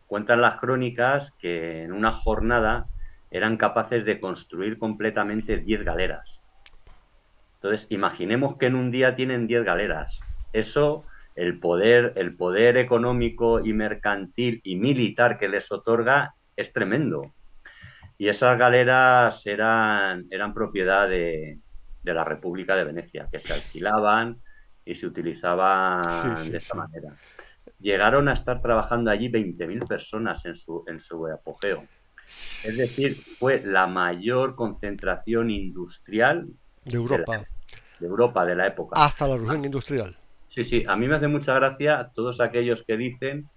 Cuentan las crónicas que en una jornada eran capaces de construir completamente 10 galeras. Entonces, imaginemos que en un día tienen 10 galeras. Eso, el poder económico y mercantil y militar que les otorga es tremendo. Y esas galeras eran propiedad de la República de Venecia, que se alquilaban y se utilizaban de esta manera. Llegaron a estar trabajando allí 20.000 personas en su apogeo. Es decir, fue la mayor concentración industrial de Europa. De la época. Hasta la revolución industrial. Sí, a mí me hace mucha gracia todos aquellos que dicen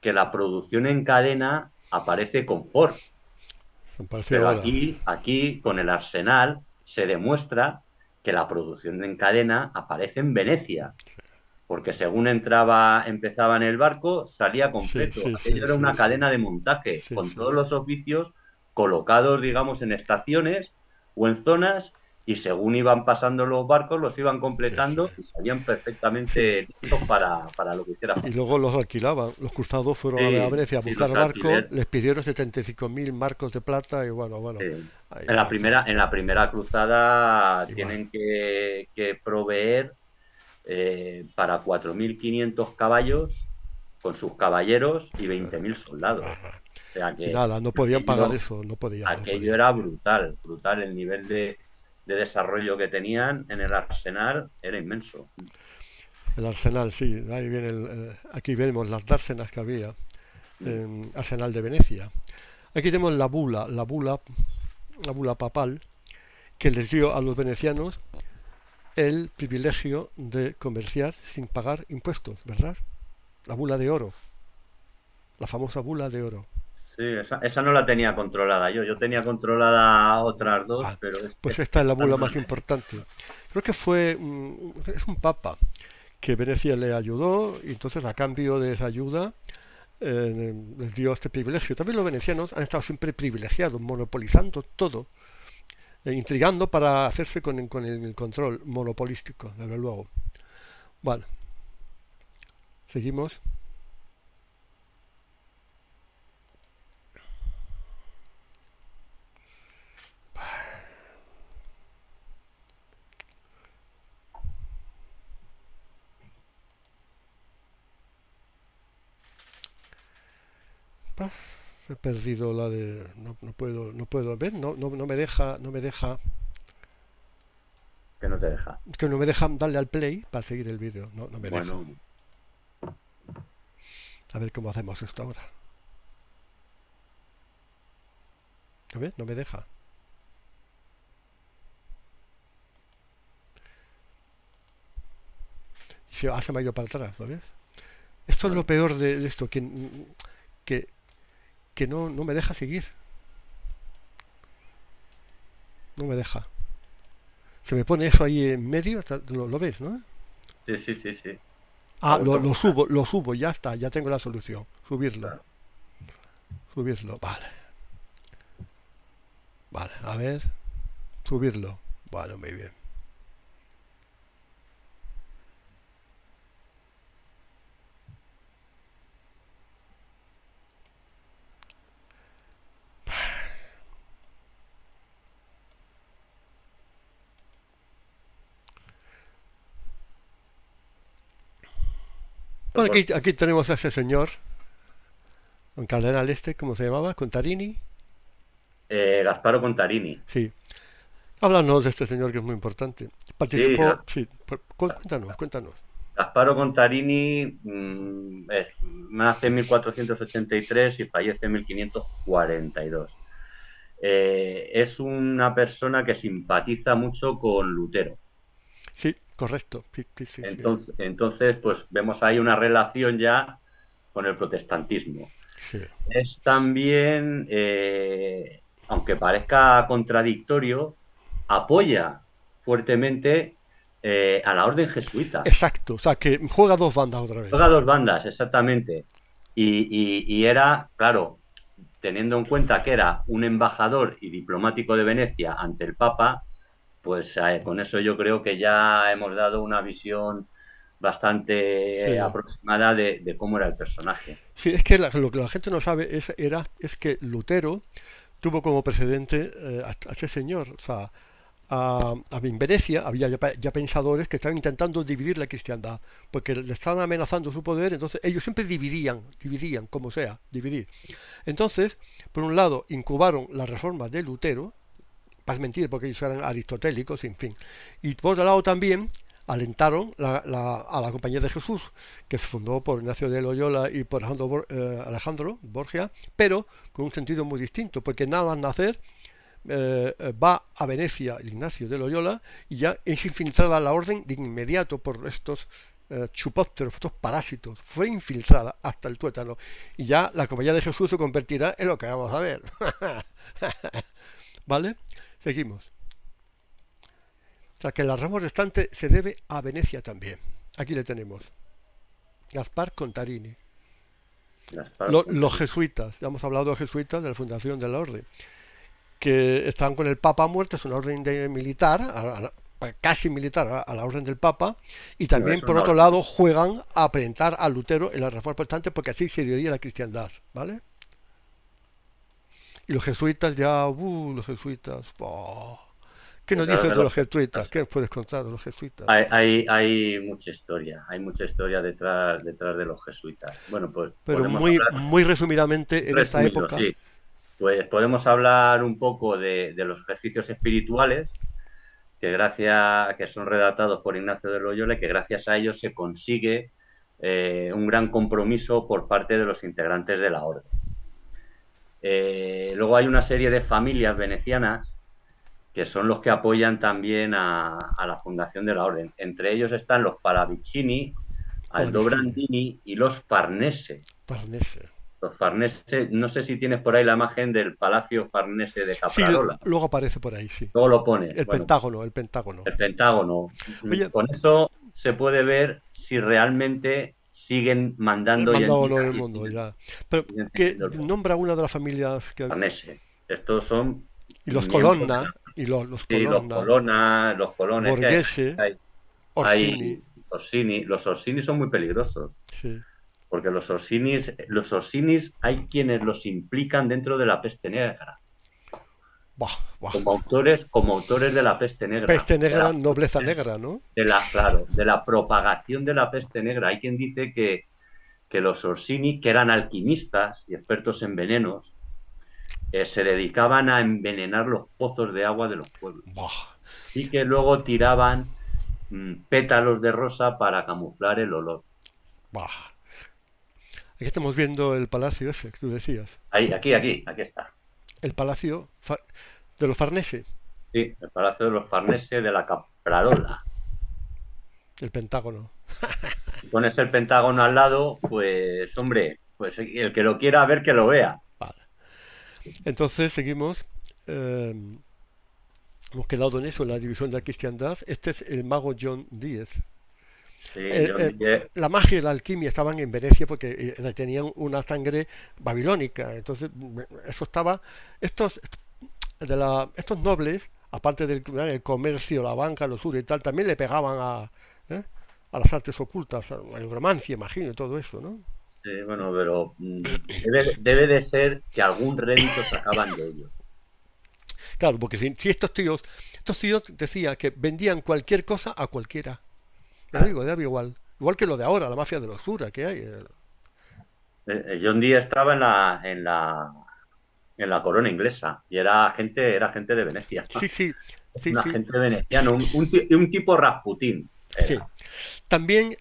que la producción en cadena aparece con Ford. Pero aquí, con el arsenal, se demuestra que la producción en cadena aparece en Venecia, porque según empezaba en el barco, salía completo. Aquello era una cadena de montaje, con todos los oficios colocados, digamos, en estaciones o en zonas, y según iban pasando los barcos, los iban completando y salían perfectamente listos para lo que hiciera. Y luego los alquilaban. Los cruzados fueron a Venecia a buscar barcos, les pidieron 75.000 marcos de plata y bueno. En la primera cruzada tienen que proveer para 4.500 caballos con sus caballeros y 20.000 soldados. O sea que nada, no podían pagar eso, Aquello era brutal el nivel de desarrollo que tenían en el arsenal era inmenso. El arsenal, sí, ahí viene aquí vemos las dársenas que había en Arsenal de Venecia. Aquí tenemos la bula papal que les dio a los venecianos el privilegio de comerciar sin pagar impuestos, ¿verdad? La bula de oro, la famosa bula de oro. Sí, esa no la tenía controlada yo tenía controlada otras dos, pero... Pues esta es la bula más importante. Creo que es un papa que Venecia le ayudó, y entonces a cambio de esa ayuda les dio este privilegio. También los venecianos han estado siempre privilegiados, monopolizando todo, intrigando para hacerse con el control monopolístico, desde luego. Bueno, seguimos. He perdido la de... No puedo ver, no me deja... Que no te deja. Que no me deja darle al play para seguir el vídeo. No me deja. Bueno, A ver cómo hacemos esto ahora. A ver, no me deja. Se me ha ido para atrás, ¿lo ves? Esto es lo peor de esto, que no me deja seguir. No me deja. Se me pone eso ahí en medio, lo ves, ¿no? sí. Ah, lo subo, ya está, ya tengo la solución. Subirlo. Subirlo, vale. Vale, a ver. Subirlo. Vale, muy bien. Bueno, aquí tenemos a ese señor, un cardenal ¿cómo se llamaba? ¿Contarini? Gasparo Contarini. Sí. Háblanos de este señor que es muy importante. Participó... Sí, cuéntanos. Gasparo Contarini nace en 1483 y fallece en 1542. Es una persona que simpatiza mucho con Lutero. Sí, correcto. Sí. Entonces, pues vemos ahí una relación ya con el protestantismo. Sí. Es también, aunque parezca contradictorio, apoya fuertemente a la orden jesuita. Exacto, o sea, que juega dos bandas otra vez. Juega dos bandas, exactamente. Y era, claro, teniendo en cuenta que era un embajador y diplomático de Venecia ante el Papa, pues con eso yo creo que ya hemos dado una visión bastante aproximada de cómo era el personaje. Sí, es que lo que la gente no sabe es que Lutero tuvo como precedente a ese señor. O sea, en Venecia había ya pensadores que estaban intentando dividir la cristiandad, porque le estaban amenazando su poder, entonces ellos siempre dividían, como sea, dividir. Entonces, por un lado, incubaron la reforma de Lutero, para mentir, porque ellos eran aristotélicos, en fin. Y por otro lado también alentaron a la Compañía de Jesús, que se fundó por Ignacio de Loyola y por Alejandro Borgia, pero con un sentido muy distinto, porque nada más nacer va a Venecia el Ignacio de Loyola y ya es infiltrada la orden de inmediato por estos chupópteros, estos parásitos. Fue infiltrada hasta el tuétano y ya la Compañía de Jesús se convertirá en lo que vamos a ver. ¿Vale? Seguimos. O sea que la rama restante se debe a Venecia también. Aquí le tenemos. Gaspar Contarini. Los jesuitas, ya hemos hablado de jesuitas, de la fundación de la orden, que están con el Papa muerto, es una orden militar, casi militar, a la orden del Papa, y también, por otro lado, juegan a apretar a Lutero en la reforma protestante, porque así se dividía la cristiandad, ¿vale? Y los jesuitas ¿qué nos dices de los jesuitas? ¿Qué puedes contar de los jesuitas? Hay mucha historia detrás de los jesuitas. Bueno, pues pero muy resumidamente en esta época. Sí. Pues podemos hablar un poco de los ejercicios espirituales que son redactados por Ignacio de Loyola y que gracias a ellos se consigue un gran compromiso por parte de los integrantes de la orden. Luego hay una serie de familias venecianas que son los que apoyan también a la fundación de la orden. Entre ellos están los Pallavicini, Aldobrandini y los Farnese. Los Farnese, no sé si tienes por ahí la imagen del Palacio Farnese de Caprarola. Sí, luego aparece por ahí, sí. Luego lo pones. El Pentágono. El Pentágono. Oye, con eso se puede ver si realmente siguen mandando hoy en mandado día en el y mundo, siguen, ya. Pero siguen que teniendo el poder. nombra una de las familias que... Farnese. Estos son Y los miembros de la... Colonna, y los Sí, Colonna, los Colonna, es que Borghese, hay, Orsini, hay Orsini. Los Orsini son muy peligrosos, sí. porque los Orsinis hay quienes los implican dentro de la peste negra, Buah, buah. como autores de la peste negra, Peste negra, nobleza negra, ¿no? claro, de la propagación de la peste negra. Hay quien dice que los Orsini, que eran alquimistas y expertos en venenos, se dedicaban a envenenar los pozos de agua de los pueblos Buah, y que luego tiraban pétalos de rosa para camuflar el olor. buah. Aquí estamos viendo el palacio ese que tú decías. Ahí, aquí está. El palacio de los Farnese, Sí, el Palacio de los Farnese de la Caprarola. el Pentágono. Si pones el Pentágono al lado, pues, hombre, pues el que lo quiera ver, que lo vea. Vale. Entonces seguimos. Hemos quedado en eso, en la división de la cristiandad. Este es el mago John Díez. Sí, yo La magia y la alquimia estaban en Venecia porque tenían una sangre babilónica. Entonces, eso estaba. Estos nobles, aparte del comercio, la banca, los sur y tal, también le pegaban a las artes ocultas, a la negromancia, imagino, y todo eso, ¿no? sí, bueno, pero debe de ser que algún rédito sacaban de ello. Claro, porque si estos tíos decían que vendían cualquier cosa a cualquiera. Te lo digo, daba igual. Igual que lo de ahora, la mafia de los Zura que hay. John Dee estaba en la corona inglesa y era gente de Venecia. Sí, sí, sí, Un sí, agente veneciano, un tipo Rasputín sí. era. También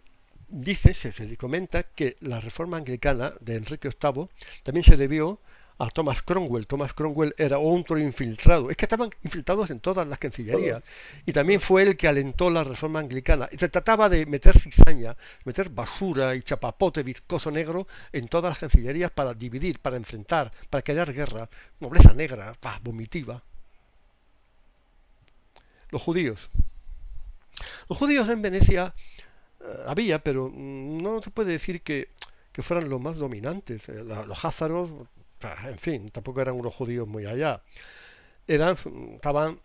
se comenta que la reforma anglicana de Enrique VIII también se debió a Thomas Cromwell. Thomas Cromwell era otro infiltrado. Es que estaban infiltrados en todas las cancillerías. Y también fue el que alentó la reforma anglicana. Y se trataba de meter cizaña, meter basura y chapapote viscoso negro en todas las cancillerías para dividir, para enfrentar, para crear guerra. Nobleza negra, vomitiva. Los judíos. Los judíos en Venecia había, pero no se puede decir que fueran los más dominantes. Los házaros, en fin, tampoco eran unos judíos muy allá. Estaban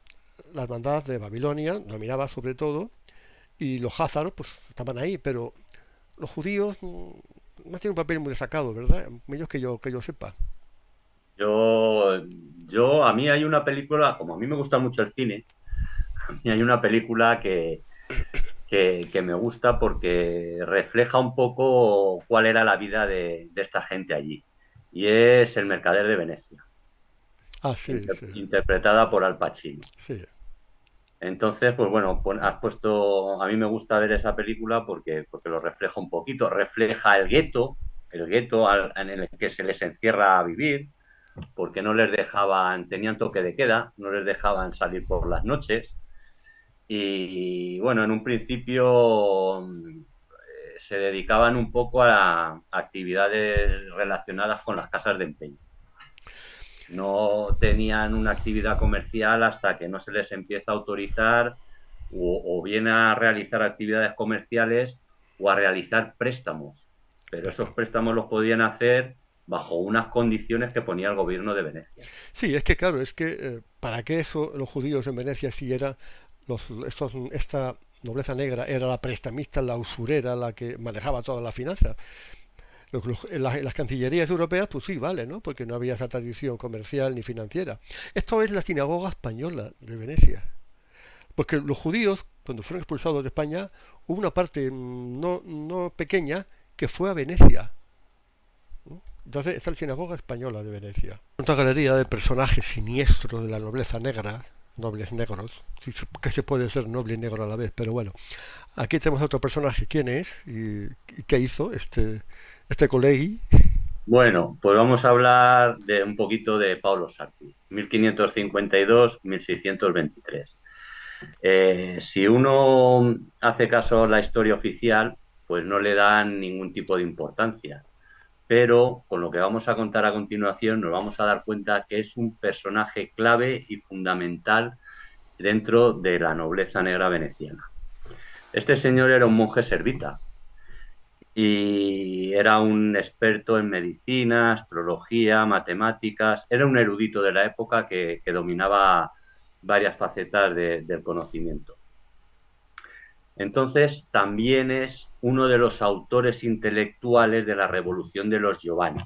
las bandadas de Babilonia, dominaba sobre todo, y los házaros pues estaban ahí, pero los judíos no tienen un papel muy destacado, ¿verdad? Ellos que yo sepa. A mí hay una película, como a mí me gusta mucho el cine, a mí hay una película que me gusta porque refleja un poco cuál era la vida de esta gente allí. Y es El mercader de Venecia, Ah, sí, sí, interpretada por Al Pacino. sí. Entonces, pues bueno, a mí me gusta ver esa película porque lo refleja un poquito, refleja el gueto en el que se les encierra a vivir, porque no les dejaban, tenían toque de queda, no les dejaban salir por las noches. Y bueno, en un principio se dedicaban un poco a actividades relacionadas con las casas de empeño. No tenían una actividad comercial hasta que no se les empieza a autorizar o bien a realizar actividades comerciales o a realizar préstamos. Pero esos préstamos los podían hacer bajo unas condiciones que ponía el gobierno de Venecia. Sí, es que claro, ¿para qué eso los judíos en Venecia si era esta nobleza negra era la prestamista, la usurera, la que manejaba todas las finanzas? En las cancillerías europeas, pues sí, vale, ¿no? Porque no había esa tradición comercial ni financiera. Esto es la sinagoga española de Venecia. Porque los judíos, cuando fueron expulsados de España, hubo una parte no pequeña que fue a Venecia. Entonces, esta es la sinagoga española de Venecia. Una galería de personajes siniestros de la nobleza negra, nobles negros, que se puede ser noble y negro a la vez, pero bueno. Aquí tenemos otro personaje. ¿Quién es? ¿Y qué hizo este colegi? Bueno, pues vamos a hablar de un poquito de Paolo Sarpi, 1552-1623. Si uno hace caso a la historia oficial, pues no le dan ningún tipo de importancia. Pero con lo que vamos a contar a continuación nos vamos a dar cuenta que es un personaje clave y fundamental dentro de la nobleza negra veneciana. Este señor era un monje servita y y era un experto en medicina, astrología, matemáticas. Era un erudito de la época que dominaba varias facetas del conocimiento. Entonces, también es uno de los autores intelectuales de la Revolución de los Giovanni.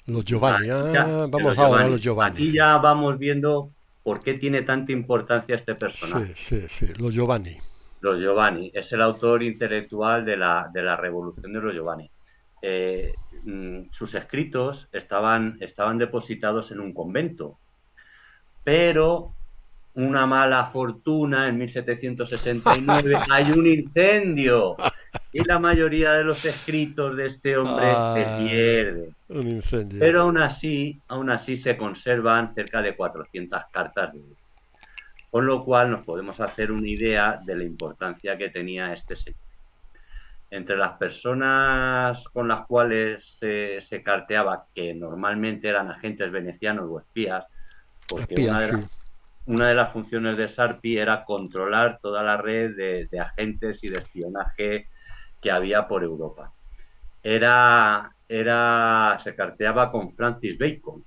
Los Giovanni, vamos los ahora a Giovanni. los Giovanni. Aquí Sí. ya vamos viendo por qué tiene tanta importancia este personaje. Sí, los Giovanni. Los Giovanni, es el autor intelectual de la Revolución de los Giovanni. Sus escritos estaban depositados en un convento, pero una mala fortuna, en 1769 hay un incendio y la mayoría de los escritos de este hombre se pierden. Un incendio. Pero aún así se conservan cerca de 400 cartas de él. Con lo cual nos podemos hacer una idea de la importancia que tenía este señor. Entre las personas con las cuales se carteaba, que normalmente eran agentes venecianos o espías, porque una de las funciones de Sarpi era controlar toda la red de agentes y de espionaje que había por Europa. Se carteaba con Francis Bacon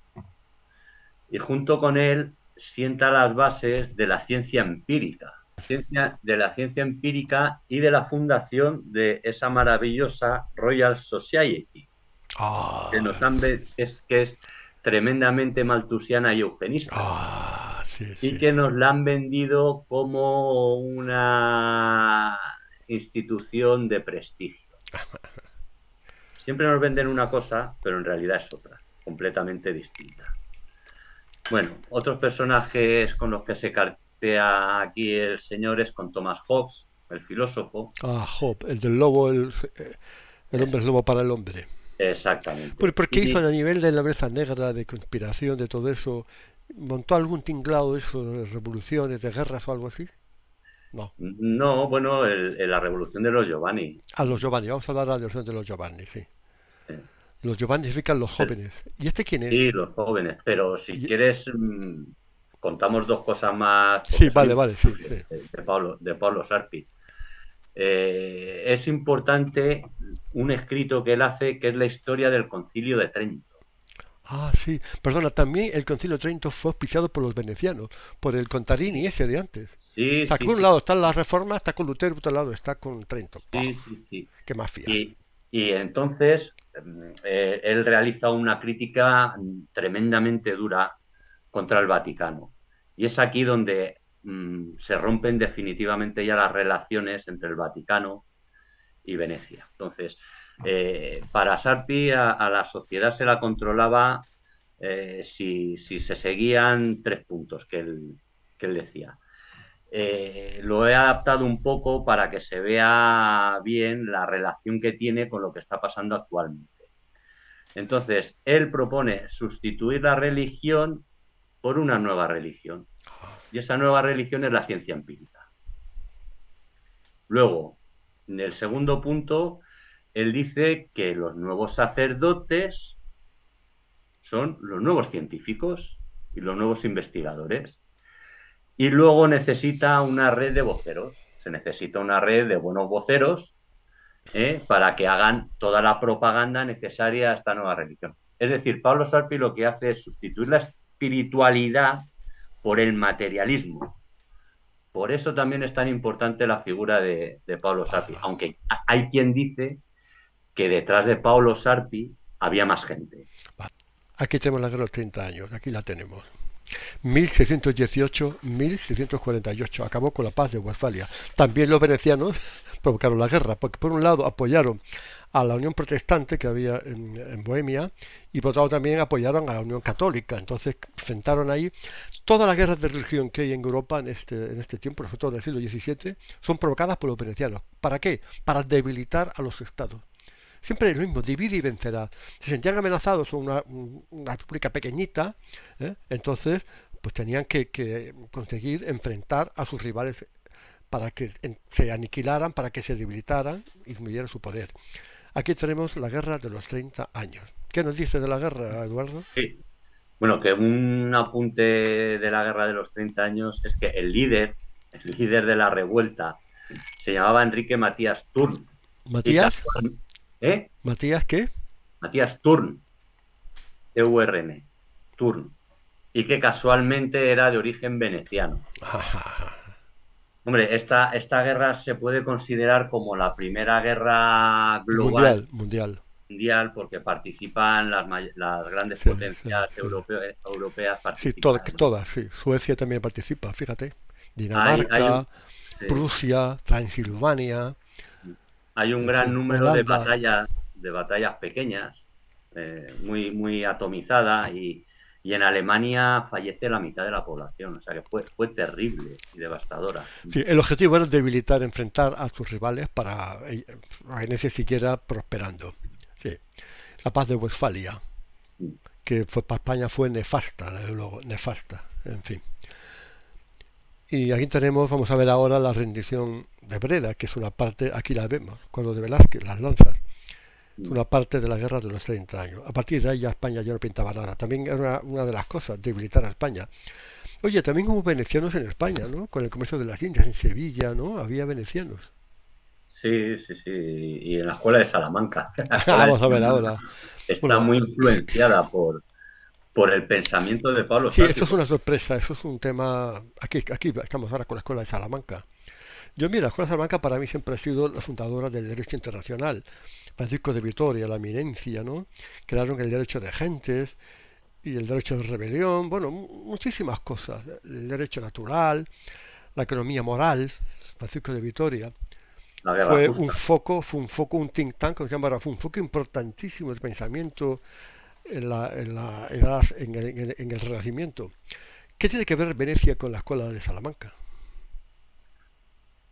y junto con él sienta las bases de la ciencia empírica, y de la fundación de esa maravillosa Royal Society, que es tremendamente malthusiana y eugenista, y que nos la han vendido como una institución de prestigio. Siempre nos venden una cosa, pero en realidad es otra, completamente distinta. Bueno, otros personajes con los que se cartea aquí el señor es con Thomas Hobbes, el filósofo. Hobbes, el del lobo, el hombre es lobo para el hombre. Exactamente. ¿Por qué hizo a nivel de la nobleza negra, de conspiración, de todo eso? ¿Montó algún tinglado de eso, de revoluciones, de guerras o algo así? No, bueno, la revolución de los Giovanni. Los Giovanni, vamos a hablar de la revolución de los Giovanni, sí. Los Giovanni significan los jóvenes. ¿Y este quién es? Sí, los jóvenes, pero si quieres contamos dos cosas más. Sí, vale, sí. De Pablo Sarpi. Es importante un escrito que él hace, que es la historia del Concilio de Trento. Sí, perdona, también el Concilio de Trento fue auspiciado por los venecianos, por el Contarini ese de antes. Sí, o sea, que por un lado está la Reforma, está con Lutero, por otro lado está con Trento. Sí. Qué mafia. Y entonces él realiza una crítica tremendamente dura contra el Vaticano. Y es aquí donde se rompen definitivamente ya las relaciones entre el Vaticano y Venecia. Entonces, para Sarpi a la sociedad se la controlaba si se seguían 3 puntos que él decía. Lo he adaptado un poco para que se vea bien la relación que tiene con lo que está pasando actualmente. Entonces, él propone sustituir la religión por una nueva religión. Y esa nueva religión es la ciencia empírica. Luego, en el segundo punto, él dice que los nuevos sacerdotes son los nuevos científicos y los nuevos investigadores. Y luego necesita una red de voceros. Se necesita una red de buenos voceros para que hagan toda la propaganda necesaria a esta nueva religión. Es decir, Pablo Sarpi lo que hace es sustituir la espiritualidad por el materialismo. Por eso también es tan importante la figura de Pablo Sarpi. Aunque hay quien dice que detrás de Pablo Sarpi había más gente. Aquí tenemos la guerra de los 30 años. Aquí la tenemos. 1618-1648 acabó con la paz de Westfalia. También los venecianos provocaron la guerra, porque por un lado apoyaron a la Unión Protestante que había en Bohemia y por otro lado también apoyaron a la Unión Católica. Entonces enfrentaron ahí todas las guerras de religión que hay en Europa en este tiempo, sobre todo en el siglo XVII, son provocadas por los venecianos. ¿Para qué? Para debilitar a los estados. Siempre es lo mismo, divide y vencerá. Se sentían amenazados por una república pequeñita, entonces pues tenían que conseguir enfrentar a sus rivales para que se aniquilaran, para que se debilitaran y disminuyeran su poder. Aquí tenemos la guerra de los 30 años. ¿Qué nos dice de la guerra, Eduardo? Sí. Bueno, que un apunte de la guerra de los 30 años es que el líder de la revuelta se llamaba Enrique Matías Turn. ¿Matías? ¿Eh? ¿Matías qué? Matías Turn, Turn, Turn, y que casualmente era de origen veneciano. Hombre, esta guerra se puede considerar como la primera guerra global Mundial. mundial porque participan las grandes Sí, sí, potencias sí. europeas Sí, participan, ¿no? todas, sí. Suecia también participa, fíjate. Hay Dinamarca, sí, Prusia, Transilvania, hay un en gran fin, número Holanda. de batallas pequeñas, muy, muy atomizadas y en Alemania fallece la mitad de la población, o sea que fue terrible y devastadora. Sí, el objetivo era debilitar, enfrentar a sus rivales para a Venecia siguiera prosperando. Sí. La paz de Westfalia, que fue, para España fue nefasta, desde luego, nefasta, en fin. Y aquí tenemos, vamos a ver ahora la rendición de Breda, que es una parte, aquí la vemos, con lo de Velázquez, las lanzas. Es una parte de la guerra de los 30 años. A partir de ahí ya España ya no pintaba nada. También era una de las cosas, debilitar a España. Oye, también hubo venecianos en España, ¿no? Con el comercio de las Indias, en Sevilla, ¿no? Había venecianos. Sí, sí, sí, y en la escuela de Salamanca. La escuela de Vamos a ver Salamanca ahora. está Bueno, muy influenciada por el pensamiento de Pablo sí, Sarpi. eso es una sorpresa, eso es un tema. Aquí estamos ahora con la escuela de Salamanca. Yo, mira, la escuela de Salamanca para mí siempre ha sido la fundadora del derecho internacional. Francisco de Vitoria, la eminencia, ¿no? Crearon el derecho de gentes y el derecho de rebelión, bueno, muchísimas cosas. El derecho natural, la economía moral, Francisco de Vitoria. La guerra justa. Fue un foco, un think tank, como se llama ahora, fue un foco importantísimo de pensamiento en la edad, en el Renacimiento. ¿Qué tiene que ver Venecia con la escuela de Salamanca?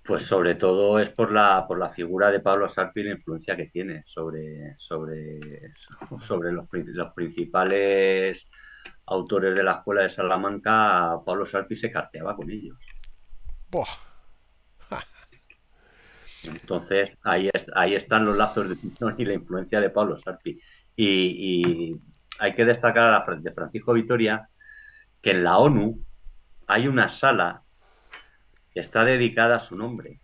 Pues sobre todo es por la figura de Pablo Sarpi y la influencia que tiene sobre los principales autores de la escuela de Salamanca. Pablo Sarpi se carteaba con ellos. Buah, Entonces, ahí están los lazos de unión y la influencia de Pablo Sarpi. Y hay que destacar de Francisco Vitoria que en la ONU hay una sala que está dedicada a su nombre,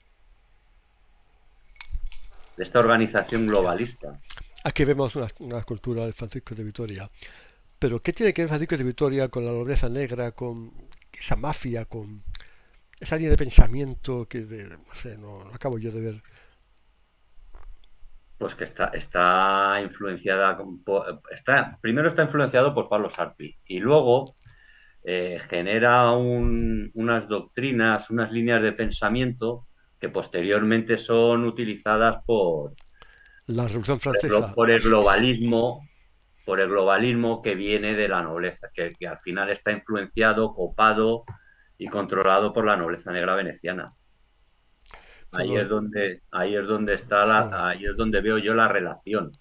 de esta organización globalista. aquí vemos una escultura de Francisco de Vitoria. Pero ¿qué tiene que ver Francisco de Vitoria con la nobleza negra, con esa mafia, con esa línea de pensamiento no sé, no acabo yo de ver? Pues que está influenciada, primero está influenciado por Pablo Sarpi y luego genera unas doctrinas, unas líneas de pensamiento que posteriormente son utilizadas La Revolución Francesa. por el globalismo, que viene de la nobleza, que al final está influenciado, copado y controlado por la nobleza negra veneciana. Ahí es donde ahí es donde veo yo la relación.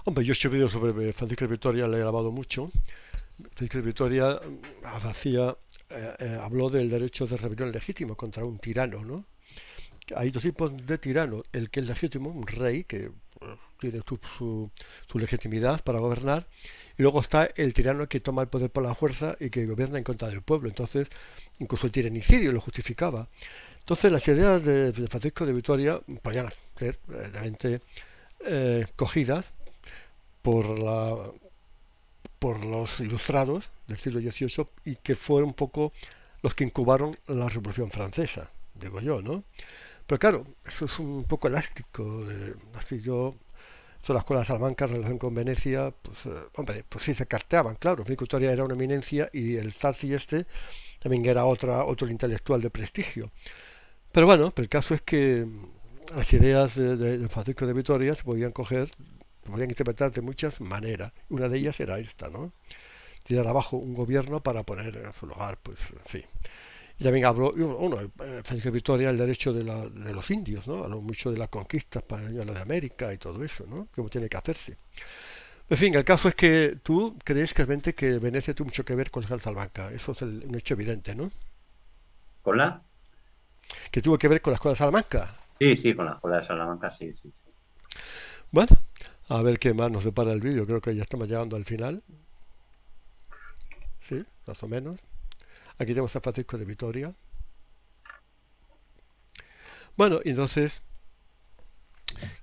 Hombre, yo he escrito sobre Francisco de Vitoria, le he grabado mucho. Francisco de Vitoria habló del derecho de rebelión legítimo contra un tirano, ¿no? Hay dos tipos de tirano, el que es legítimo, un rey que tiene su legitimidad para gobernar, y luego está el tirano que toma el poder por la fuerza y que gobierna en contra del pueblo. Entonces, incluso el tiranicidio lo justificaba. Entonces, las ideas de Francisco de Vitoria podían ser realmente cogidas por por los ilustrados del siglo XVIII y que fueron un poco los que incubaron la Revolución Francesa, digo yo, ¿no? Pero claro, eso es un poco elástico. Así yo, sobre la escuela de Salamanca, en relación con Venecia, pues, hombre, pues sí se carteaban, claro. Francisco Vitoria era una eminencia y el Sarsi este también era otro intelectual de prestigio. Pero bueno, el caso es que las ideas de Francisco de Vitoria se podían coger, se podían interpretar de muchas maneras. Una de ellas era esta, ¿no? Tirar abajo un gobierno para poner en su lugar, pues, en fin. Y también habló, Francisco de Vitoria, el derecho de los indios, ¿no? Habló mucho de la conquista española de América y todo eso, ¿no? Cómo tiene que hacerse. En fin, el caso es que tú crees realmente que Venecia tuvo mucho que ver con la Salamanca. Eso es un hecho evidente, ¿no? ¿Con la? Que tuvo que ver con la escuela de Salamanca. Sí, sí, con la escuela de Salamanca, sí, sí, sí. Bueno, a ver qué más nos depara el vídeo. Creo que ya estamos llegando al final. Sí, más o menos. Aquí tenemos a Francisco de Vitoria. Bueno, entonces,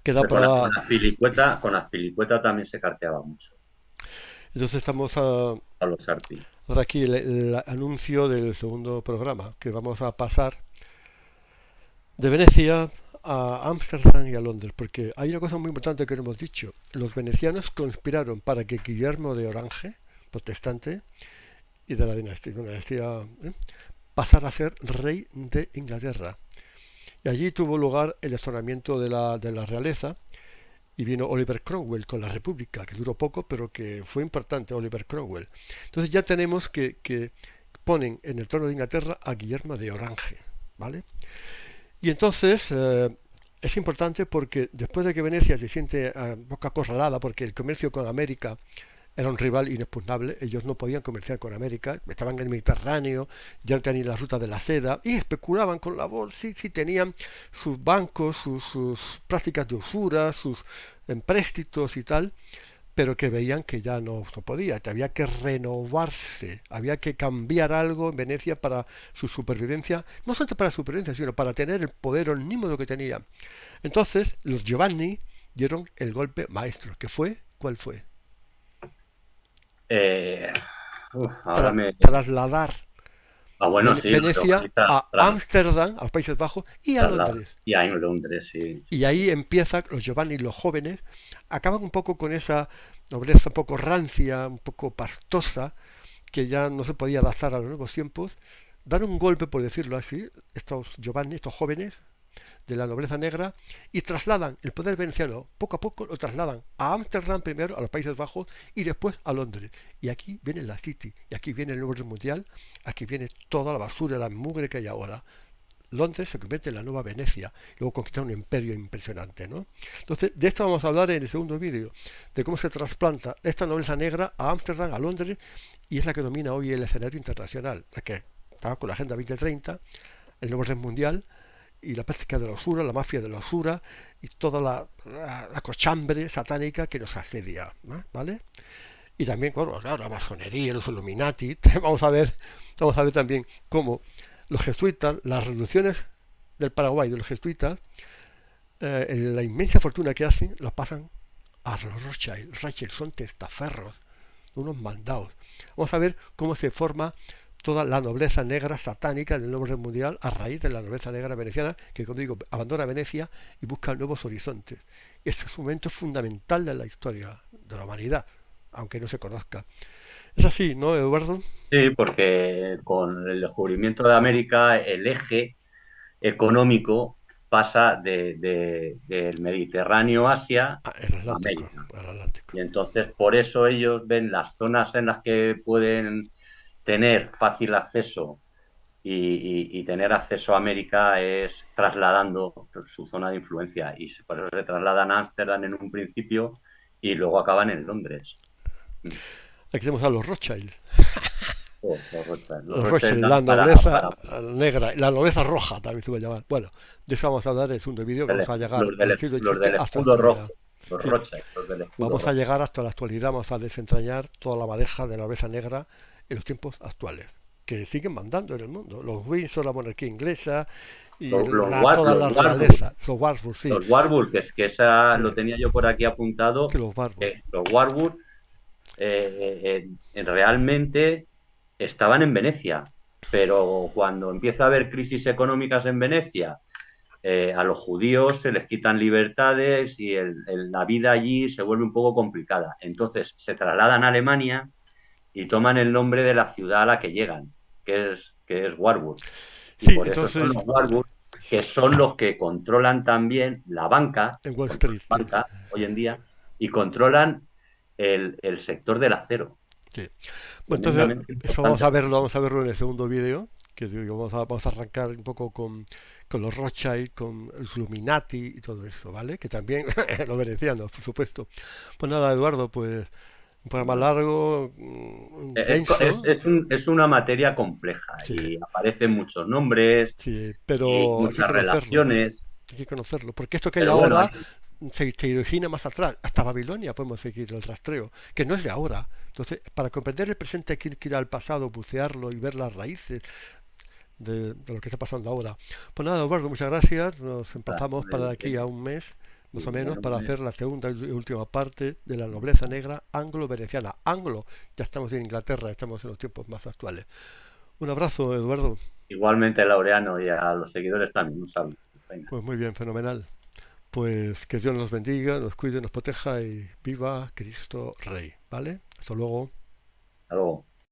que da Con para... con Azpilicueta también se carteaba mucho, Entonces estamos a los Arpi. ahora aquí el anuncio del segundo programa, que vamos a pasar de Venecia a Ámsterdam y a Londres, porque hay una cosa muy importante que no hemos dicho. Los venecianos conspiraron para que Guillermo de Orange, protestante, y de la dinastía, pasara a ser rey de Inglaterra. Y allí tuvo lugar el destronamiento de la realeza, y vino Oliver Cromwell con la República, que duró poco, pero que fue importante Oliver Cromwell. Entonces ya tenemos que ponen en el trono de Inglaterra a Guillermo de Orange, ¿vale? Y entonces es importante porque después de que Venecia se siente un poco acorralada, porque el comercio con América era un rival inexpugnable, ellos no podían comerciar con América, estaban en el Mediterráneo, ya no tenían la ruta de la seda, y especulaban con la bolsa, sí tenían sus bancos, sus prácticas de usura, sus empréstitos y tal, pero que veían que ya no podía, que había que renovarse, había que cambiar algo en Venecia para su supervivencia, no solamente para su supervivencia, sino para tener el poder omnímodo que tenía. Entonces, los Giovanni dieron el golpe maestro, que fue, ¿cuál fue? Ahora me... Trasladar bueno, sí, Venecia a Ámsterdam, a los Países Bajos, y a Londres. Y a Londres, sí. Y ahí empieza, los Giovanni, los jóvenes, acaban un poco con esa nobleza un poco rancia, un poco pastosa, que ya no se podía adaptar a los nuevos tiempos, dan un golpe, por decirlo así, estos Giovanni, estos jóvenes de la nobleza negra, y trasladan el poder veneciano, poco a poco lo trasladan a Ámsterdam primero, a los Países Bajos, y después a Londres. Y aquí viene la City, y aquí viene el nuevo orden mundial, aquí viene toda la basura, la mugre que hay ahora. Londres se convierte en la nueva Venecia, luego conquista un imperio impresionante, ¿no? Entonces, de esto vamos a hablar en el segundo vídeo, de cómo se trasplanta esta nobleza negra a Ámsterdam, a Londres, y es la que domina hoy el escenario internacional, la que está con la Agenda 2030, el nuevo orden mundial, y la práctica de la usura, la mafia de la usura, y toda la cochambre satánica que nos asedia, ¿no? ¿Vale? Y también, claro, la masonería, los Illuminati, vamos a ver también cómo los jesuitas, las revoluciones del Paraguay de los jesuitas, la inmensa fortuna que hacen, la pasan a los Rothschild. Los Rothschild son testaferros, unos mandados. Vamos a ver cómo se forma toda la nobleza negra satánica del nuevo orden mundial a raíz de la nobleza negra veneciana, que, como digo, abandona Venecia y busca nuevos horizontes. Ese es un momento fundamental de la historia de la humanidad, aunque no se conozca. Es así, ¿no, Eduardo? Sí, porque con el descubrimiento de América, el eje económico pasa del Mediterráneo, Asia, a América. Y entonces, por eso ellos ven las zonas en las que pueden tener fácil acceso y tener acceso a América es trasladando su zona de influencia. Y por eso se trasladan a Ámsterdam en un principio y luego acaban en Londres. Aquí tenemos a los Rothschild. Los Rothschild, la nobleza negra, la nobleza roja también se va a llamar. Bueno, de eso vamos a hablar en el segundo vídeo, vamos a llegar los del escudo rojo. Los Rothschild, los del escudo vamos rojo. A llegar hasta la actualidad, vamos a desentrañar toda la madeja de la nobleza negra en los tiempos actuales, que siguen mandando en el mundo. Los Windsor, la monarquía inglesa y toda la realeza. Los Warburg, sí. Los Warburg, que esa sí. Lo tenía yo por aquí apuntado. Sí, los Warburg. Los Warburg realmente estaban en Venecia, pero cuando empieza a haber crisis económicas en Venecia, a los judíos se les quitan libertades y la vida allí se vuelve un poco complicada. Entonces se trasladan a Alemania y toman el nombre de la ciudad a la que llegan, que es Warburg. Y sí, por entonces... eso son los Warburg, que son los que controlan también la banca, en Wall Street, banca hoy en día, y controlan el sector del acero. Sí. Bueno, entonces, eso vamos a verlo en el segundo vídeo, que vamos a arrancar un poco con los Rothschild, con los Illuminati y todo eso, ¿vale? Que también los venecianos, por supuesto. Pues nada, Eduardo, pues un programa largo, denso. Es una materia compleja, sí. Y aparecen muchos nombres, sí, pero y muchas relaciones. Hay que conocerlo, porque esto que hay ahora se origina más atrás. Hasta Babilonia podemos seguir el rastreo, que no es de ahora. Entonces, para comprender el presente hay que ir al pasado, bucearlo y ver las raíces de lo que está pasando ahora. Pues nada, Eduardo, muchas gracias. Nos emplazamos para aquí a un mes más Sí, o menos, bueno, para hacer la segunda y última parte de la nobleza negra anglo-veneciana. Anglo, ya estamos en Inglaterra, estamos en los tiempos más actuales. Un abrazo, Eduardo. igualmente, Laureano, y a los seguidores también. Un saludo. Venga, Pues muy bien, fenomenal. Pues que Dios nos bendiga, nos cuide, nos proteja y viva Cristo Rey, ¿vale? Hasta luego. hasta luego.